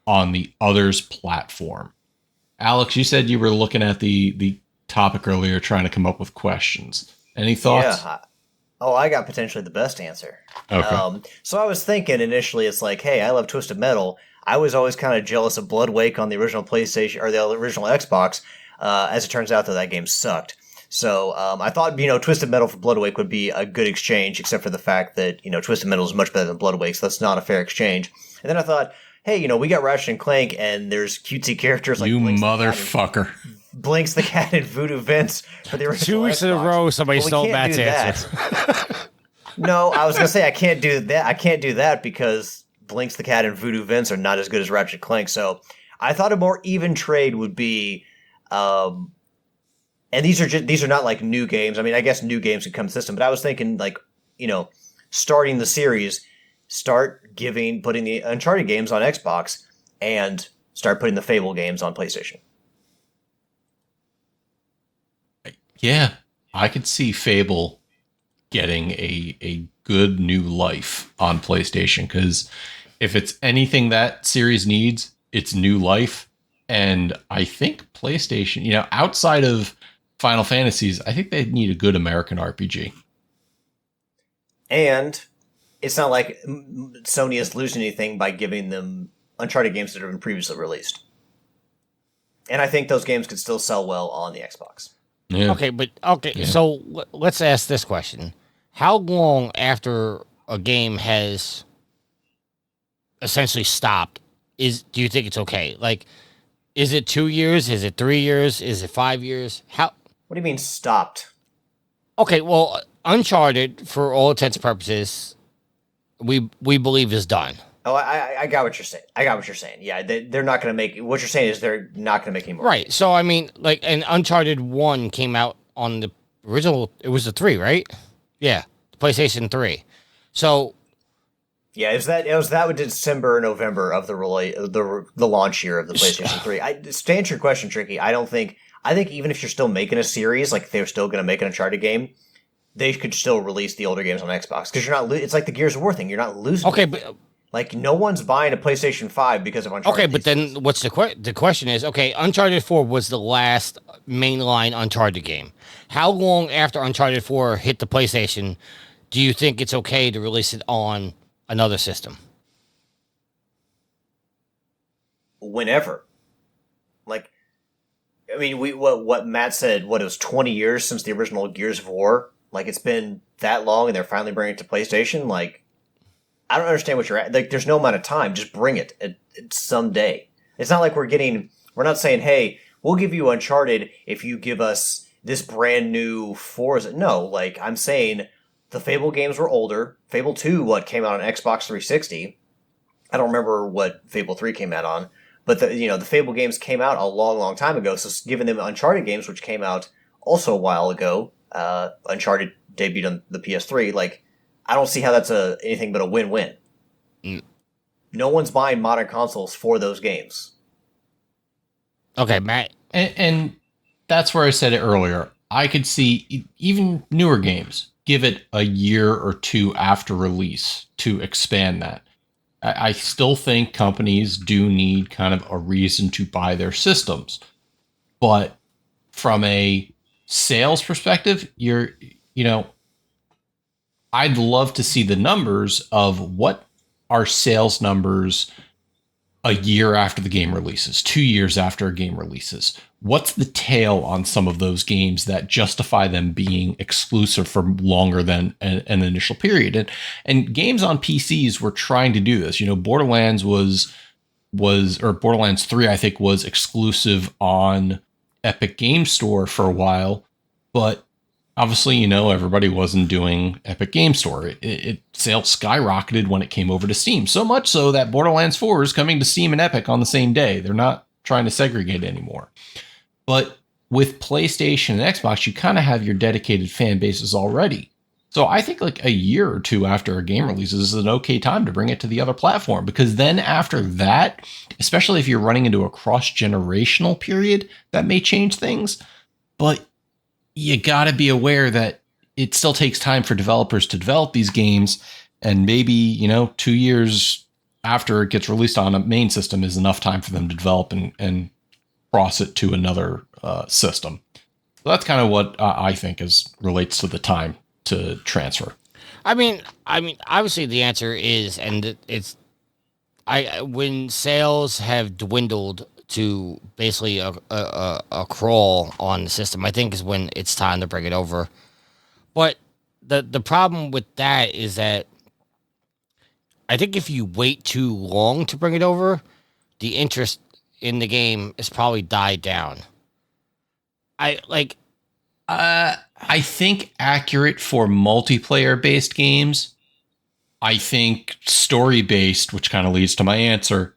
Speaker 6: on the other's platform. Alex, you said you were looking at the topic earlier, trying to come up with questions. Any thoughts?
Speaker 4: Oh, I got potentially the best answer.
Speaker 6: Okay.
Speaker 4: So I was thinking initially, it's like, hey, I love Twisted Metal. I was always kind of jealous of Bloodwake on the original PlayStation or the original Xbox. As it turns out, though, that game sucked. So I thought, Twisted Metal for Bloodwake would be a good exchange, except for the fact that, Twisted Metal is much better than Bloodwake, so that's not a fair exchange. And then I thought, hey, we got Ratchet and Clank, and there's cutesy characters like
Speaker 6: You
Speaker 4: Blinks
Speaker 6: motherfucker.
Speaker 4: Blinks the Cat and Voodoo Vince for the original
Speaker 2: 2 weeks in a
Speaker 4: Xbox.
Speaker 2: row, somebody
Speaker 4: But we
Speaker 2: stole
Speaker 4: can't
Speaker 2: Matt's
Speaker 4: do
Speaker 2: answer.
Speaker 4: that. No, I was gonna say I can't do that. I can't do that because Blinks the Cat and Voodoo Vince are not as good as Ratchet and Clank. So I thought a more even trade would be, and these are not like new games. I mean, I guess new games could come system, but I was thinking like, starting the series, putting the Uncharted games on Xbox, and start putting the Fable games on PlayStation.
Speaker 6: Yeah, I could see Fable getting a good new life on PlayStation, because if it's anything that series needs, it's new life. And I think PlayStation, outside of Final Fantasies, I think they need a good American RPG.
Speaker 4: And it's not like Sony is losing anything by giving them Uncharted games that have been previously released. And I think those games could still sell well on the Xbox.
Speaker 6: Yeah.
Speaker 2: Okay. So let's ask this question: how long after a game has essentially stopped do you think it's okay? Like, is it 2 years? Is it 3 years? Is it 5 years? How?
Speaker 4: What do you mean stopped?
Speaker 2: Okay, well, Uncharted, for all intents and purposes, we believe is done.
Speaker 4: Oh, I got what you're saying. Yeah, they're not going to make... What you're saying is they're not going to make any more.
Speaker 2: Right. So, I mean, like, and Uncharted 1 came out on the original... It was the 3, right? Yeah, the PlayStation 3. So...
Speaker 4: Yeah, it was that with December or November of the launch year of the PlayStation 3. To answer your question, Tricky, I think even if you're still making a series, like if they're still going to make an Uncharted game, they could still release the older games on Xbox, because you're not. It's like the Gears of War thing. You're not losing.
Speaker 2: Okay,
Speaker 4: anything.
Speaker 2: but
Speaker 4: like no one's buying a PlayStation 5 because of Uncharted.
Speaker 2: Okay, but then what's the question is? Okay, Uncharted 4 was the last mainline Uncharted game. How long after Uncharted 4 hit the PlayStation do you think it's okay to release it on another system?
Speaker 4: Whenever. Like, I mean, what Matt said, it was 20 years since the original Gears of War? Like, it's been that long and they're finally bringing it to PlayStation? Like, I don't understand what you're at. Like, there's no amount of time. Just bring it someday. It's not like we're not saying, hey, we'll give you Uncharted if you give us this brand new Forza. No, like, I'm saying the Fable games were older. Fable 2, came out on Xbox 360. I don't remember what Fable 3 came out on. But the Fable games came out a long, long time ago. So giving them Uncharted games, which came out also a while ago, Uncharted debuted on the PS3. Like, I don't see how that's anything but a win-win.
Speaker 2: Mm.
Speaker 4: No one's buying modern consoles for those games.
Speaker 2: Okay, Matt.
Speaker 6: And that's where I said it earlier. I could see even newer games give it a year or two after release to expand that. I still think companies do need kind of a reason to buy their systems. But from a sales perspective, I'd love to see the numbers of what are sales numbers a year after the game releases, 2 years after a game releases. What's the tail on some of those games that justify them being exclusive for longer than an initial period? And games on PCs were trying to do this. Borderlands or Borderlands 3, I think, was exclusive on Epic Game Store for a while, but obviously, everybody wasn't doing Epic Game Store. It sales skyrocketed when it came over to Steam. So much so that Borderlands 4 is coming to Steam and Epic on the same day. They're not trying to segregate anymore. But with PlayStation and Xbox, you kind of have your dedicated fan bases already. So I think like a year or two after a game releases is an okay time to bring it to the other platform, because then after that, especially if you're running into a cross-generational period, that may change things. But you got to be aware that it still takes time for developers to develop these games, and maybe 2 years after it gets released on a main system is enough time for them to develop and cross it to another system. So that's kind of what I think relates to the time. to transfer.
Speaker 2: I mean, obviously the answer is, and it's, when sales have dwindled to basically a crawl on the system, I think is when it's time to bring it over. But the problem with that is that I think if you wait too long to bring it over, the interest in the game is probably died down. I
Speaker 6: think accurate for multiplayer based games. I think story based, which kind of leads to my answer,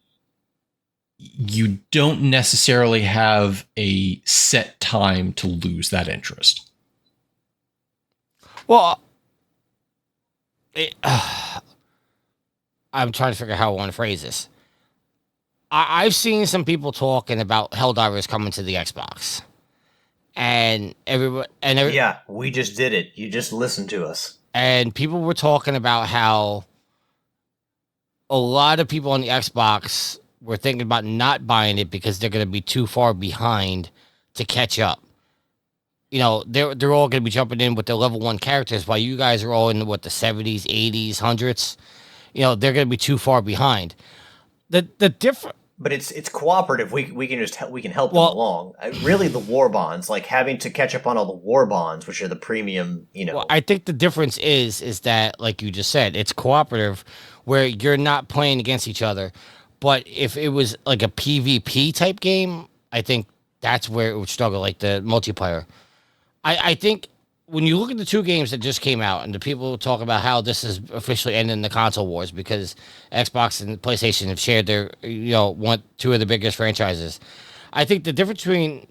Speaker 6: you don't necessarily have a set time to lose that interest.
Speaker 2: Well, I'm trying to figure out how I want to phrase this. I've seen some people talking about Helldivers coming to the Xbox, and
Speaker 8: yeah, we just did it. You just listened to us.
Speaker 2: And people were talking about how a lot of people on the Xbox were thinking about not buying it because they're going to be too far behind to catch up. You know, they're all going to be jumping in with their level 1 characters while you guys are all in the 70s, 80s, 100s. You know, they're going to be too far behind. The different.
Speaker 8: But it's cooperative. We can help them along. Really, the war bonds, like having to catch up on all the war bonds, which are the premium.
Speaker 2: Well, I think the difference is that, like you just said, it's cooperative, where you're not playing against each other. But if it was like a PvP type game, I think that's where it would struggle, like the multiplayer. I think when you look at the two games that just came out, and the people talk about how this is officially ending the console wars because Xbox and PlayStation have shared their, two of the biggest franchises. I think the difference between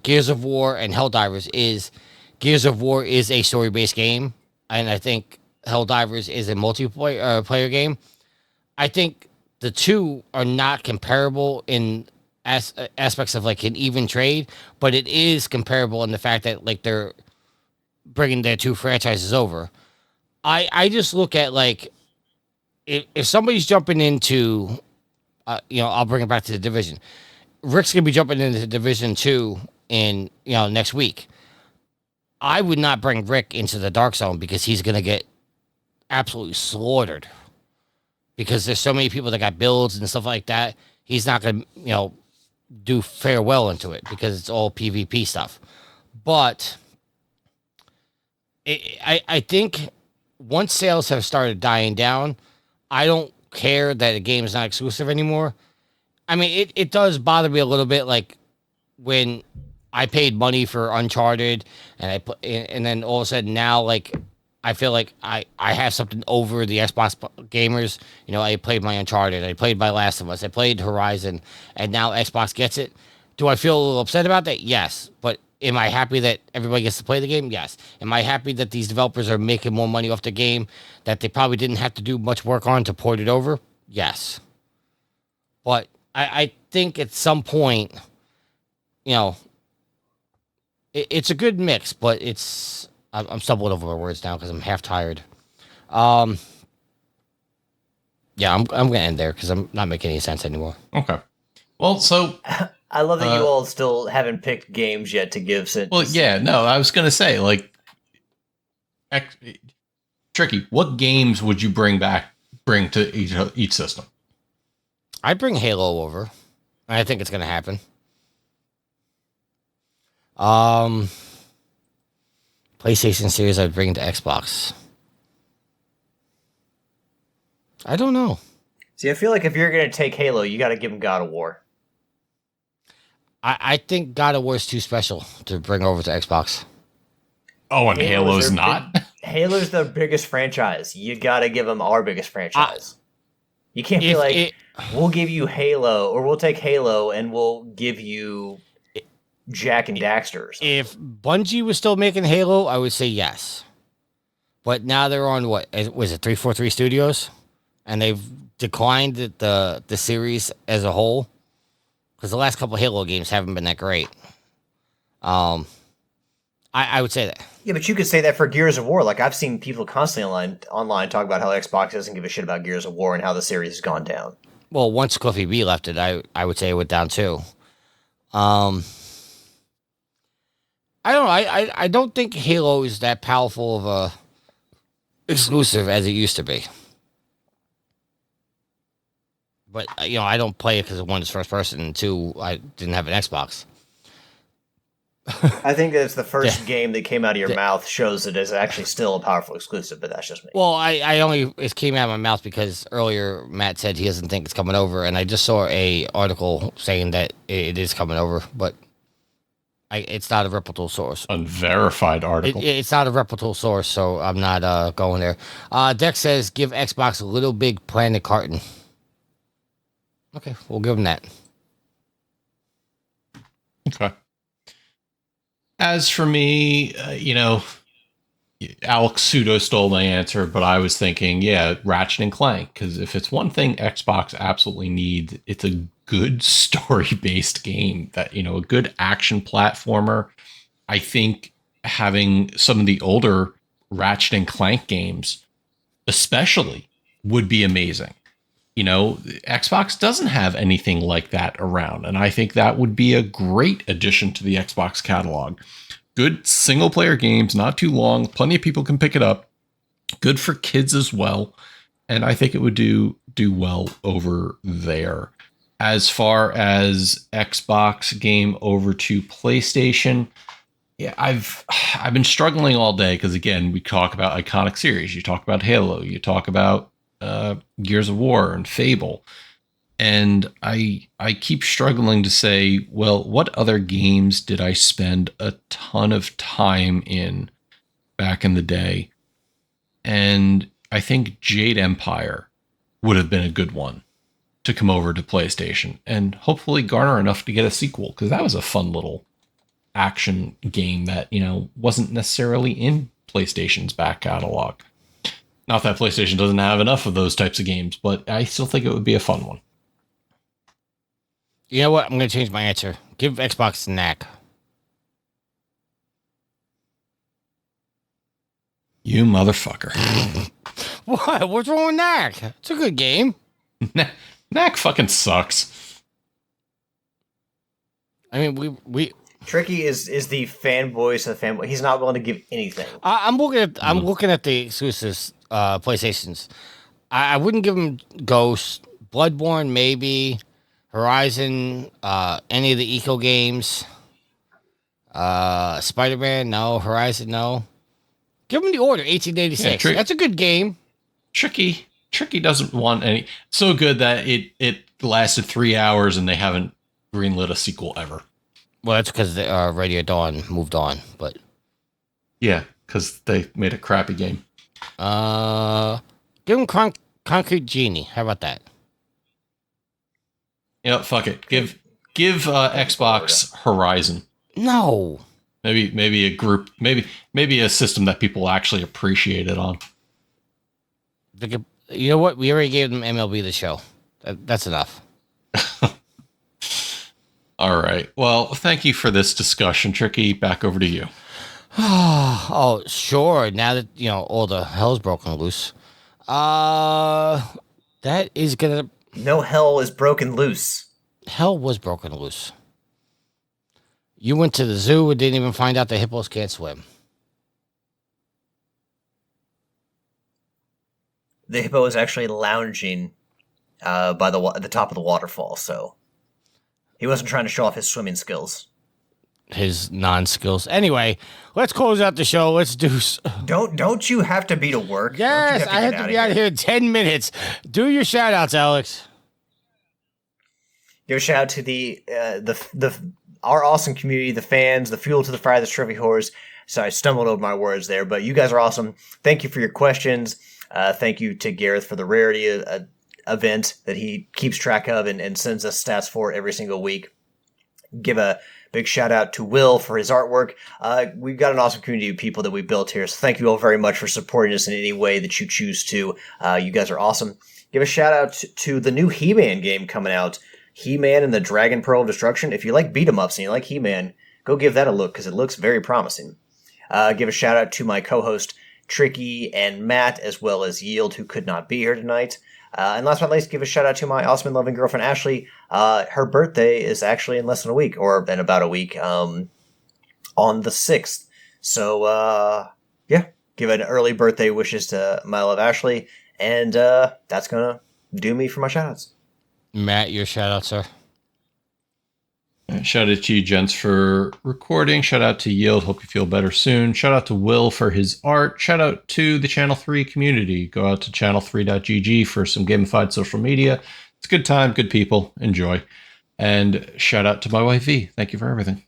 Speaker 2: Gears of War and Helldivers is Gears of War is a story-based game, and I think Helldivers is a multiplayer player game. I think the two are not comparable in aspects of like an even trade, but it is comparable in the fact that like they're bringing their two franchises over. I just look at like if somebody's jumping into, I'll bring it back to the Division. Rick's gonna be jumping into Division 2 in next week. I would not bring Rick into the Dark Zone because he's gonna get absolutely slaughtered. Because there's so many people that got builds and stuff like that. He's not gonna do farewell into it because it's all PvP stuff. But I think once sales have started dying down, I don't care that a game is not exclusive anymore. I mean, it does bother me a little bit, like when I paid money for Uncharted, and then all of a sudden now, like I feel like I have something over the Xbox gamers. I played my Uncharted, I played my Last of Us, I played Horizon, and now Xbox gets it. Do I feel a little upset about that? Yes, but am I happy that everybody gets to play the game? Yes. Am I happy that these developers are making more money off the game that they probably didn't have to do much work on to port it over? Yes. But I think at some point, it's a good mix, but I'm stumbling over my words now because I'm half tired. Yeah, I'm going to end there because I'm not making any sense anymore.
Speaker 6: Okay. Well, so
Speaker 8: I love that you all still haven't picked games yet to give.
Speaker 6: Well, yeah, no, I was going to say, like, Tricky, what games would you bring to each system?
Speaker 2: I bring Halo over. I think it's going to happen. PlayStation Series I'd bring to Xbox. I don't know.
Speaker 8: See, I feel like if you're going to take Halo, you got to give them God of War.
Speaker 2: I think God of War is too special to bring over to Xbox.
Speaker 6: Oh, and Halo's not?
Speaker 8: Halo's the biggest franchise. You got to give them our biggest franchise. You can't be like, we'll give you Halo, or we'll take Halo and we'll give you Jack and Daxter.
Speaker 2: If Bungie was still making Halo, I would say yes. But now they're on what? Was it 343 Studios? And they've declined the series as a whole. Because the last couple of Halo games haven't been that great. I would say that.
Speaker 8: Yeah, but you could say that for Gears of War. Like, I've seen people constantly online talk about how Xbox doesn't give a shit about Gears of War and how the series has gone down.
Speaker 2: Well, once Cliffy B left it, I would say it went down too. I I don't know. I don't think Halo is that powerful of a exclusive as it used to be. But I don't play it because one is first person, and two, I didn't have an Xbox.
Speaker 8: I think that's the first game that came out of your mouth shows that it's actually still a powerful exclusive, but that's just me.
Speaker 2: Well, it came out of my mouth because earlier Matt said he doesn't think it's coming over, and I just saw a article saying that it is coming over, but it's not a reputable source.
Speaker 6: Unverified article.
Speaker 2: It's not a reputable source, so I'm not going there. Dex says, give Xbox a Little Big Planet carton. Okay, we'll give him that.
Speaker 6: Okay. As for me, Alex pseudo stole my answer, but I was thinking, Ratchet and Clank, because if it's one thing Xbox absolutely needs, it's a good story-based game that, a good action platformer. I think having some of the older Ratchet and Clank games, especially, would be amazing. Xbox doesn't have anything like that around, and I think that would be a great addition to the Xbox catalog. Good single-player games, not too long, plenty of people can pick it up. Good for kids as well, and I think it would do well over there. As far as Xbox game over to PlayStation, I've been struggling all day because, again, we talk about iconic series. You talk about Halo, you talk about Gears of War and Fable, and I keep struggling to say, well, what other games did I spend a ton of time in back in the day? And I think Jade Empire would have been a good one to come over to PlayStation and hopefully garner enough to get a sequel, because that was a fun little action game that wasn't necessarily in PlayStation's back catalog. Not that PlayStation doesn't have enough of those types of games, but I still think it would be a fun one.
Speaker 2: You know what? I'm going to change my answer. Give Xbox a knack.
Speaker 6: You motherfucker.
Speaker 2: What? What's wrong with Knack? It's a good game.
Speaker 6: Knack fucking sucks.
Speaker 2: I mean, we
Speaker 8: Tricky is the fanboy, so the fanboy. He's not willing to give anything.
Speaker 2: I'm looking at the exclusives, PlayStations. I wouldn't give them Ghost, Bloodborne, maybe Horizon, any of the Eco games. Spider-Man, no. Horizon, no. Give them The Order, 1886.
Speaker 6: Yeah,
Speaker 2: That's a good game.
Speaker 6: Tricky doesn't want any. So good that it lasted 3 hours and they haven't greenlit a sequel ever.
Speaker 2: Well, that's because Radio Dawn moved on, but
Speaker 6: yeah, because they made a crappy game.
Speaker 2: Give them Concrete Genie. How about that?
Speaker 6: Fuck it. Give Xbox Horizon.
Speaker 2: No.
Speaker 6: Maybe a group. Maybe a system that people actually appreciate it on.
Speaker 2: You know what? We already gave them MLB The Show. That's enough.
Speaker 6: All right. Well, thank you for this discussion, Tricky. Back over to you.
Speaker 2: Oh, sure. Now that, all the hell's broken loose. That is gonna...
Speaker 8: No hell is broken loose.
Speaker 2: Hell was broken loose. You went to the zoo and didn't even find out the hippos can't swim.
Speaker 8: The hippo is actually lounging by the top of the waterfall, so he wasn't trying to show off his swimming skills.
Speaker 2: His non-skills. Anyway, let's close out the show. Let's do...
Speaker 8: Don't you have to be to work?
Speaker 2: Yes, I have to be out here in 10 minutes. Do your shout-outs, Alex.
Speaker 8: Give a shout out to our awesome community, the fans, the fuel to the fire, the trophy whores. So I stumbled over my words there, but you guys are awesome. Thank you for your questions. Thank you to Gareth for the rarity event that he keeps track of and sends us stats for every single week. Give a big shout out to Will for his artwork. We've got an awesome community of people that we built here, so thank you all very much for supporting us in any way that you choose to. You guys are awesome. Give a shout out to the new He-Man game coming out, He-Man and the Dragon Pearl of Destruction. If you like beat 'em ups and you like He-Man, go give that a look because it looks very promising. Give a shout out to my co-host Tricky and Matt, as well as Yield, who could not be here tonight. And last but not least, give a shout out to my awesome and loving girlfriend Ashley. Her birthday is actually in less than a week, or in about a week, on on the 6th. So, yeah, give an early birthday wishes to my love Ashley, and that's going to do me for my shoutouts.
Speaker 2: Matt, your shout-out, sir.
Speaker 6: Shout out to you, gents, for recording. Shout out to Yield. Hope you feel better soon. Shout out to Will for his art. Shout out to the Channel 3 community. Go out to channel3.gg for some gamified social media. It's a good time, good people. Enjoy. And shout out to my wife, V. Thank you for everything.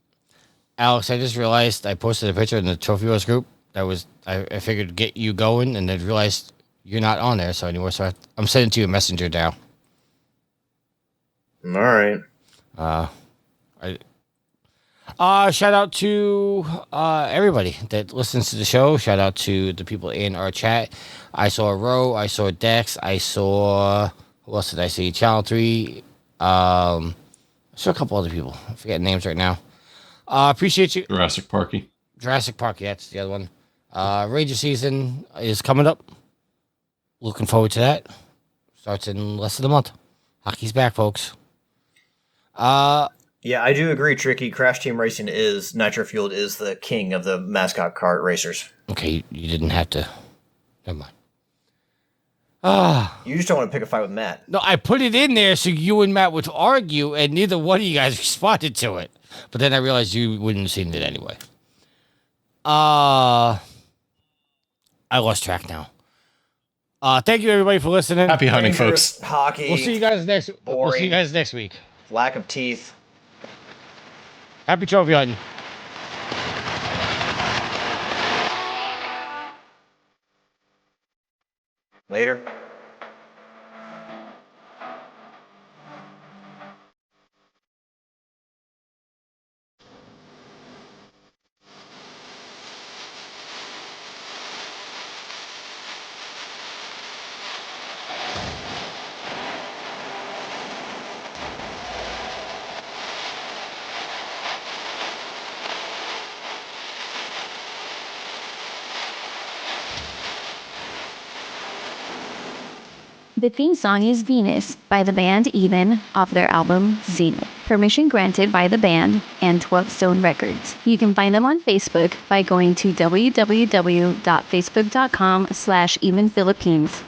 Speaker 2: Alex, I just realized I posted a picture in the Trophy Wars group. That was I figured to get you going, and then realized you're not on there anymore. So I'm sending to you a messenger now.
Speaker 8: All right.
Speaker 2: Shout out to everybody that listens to the show. Shout out to the people in our chat. I saw Ro. I saw Dex. I saw, who else did I see? Channel 3. I saw a couple other people. I forget names right now. Appreciate you.
Speaker 6: Jurassic Parky,
Speaker 2: that's the other one. Ranger season is coming up. Looking forward to that. Starts in less than a month. Hockey's back, folks.
Speaker 8: Yeah, I do agree, Tricky. Crash Team Racing is, Nitro Fueled is the king of the mascot kart racers.
Speaker 2: Okay, you didn't have to. Never mind.
Speaker 8: You just don't want to pick a fight with Matt.
Speaker 2: No, I put it in there so you and Matt would argue, and neither one of you guys responded to it. But then I realized you wouldn't have seen it anyway. I lost track now. Thank you everybody for listening.
Speaker 6: happy hunting, folks.
Speaker 8: Hockey.
Speaker 2: We'll see you guys next. We'll
Speaker 8: Boring.
Speaker 2: see you guys next week.
Speaker 8: Lack of teeth.
Speaker 2: Happy trophy hunting.
Speaker 8: Later.
Speaker 9: The theme song is Venus by the band Even off their album Zenith. Permission granted by the band and 12 Stone Records. You can find them on Facebook by going to www.facebook.com/evenphilippines.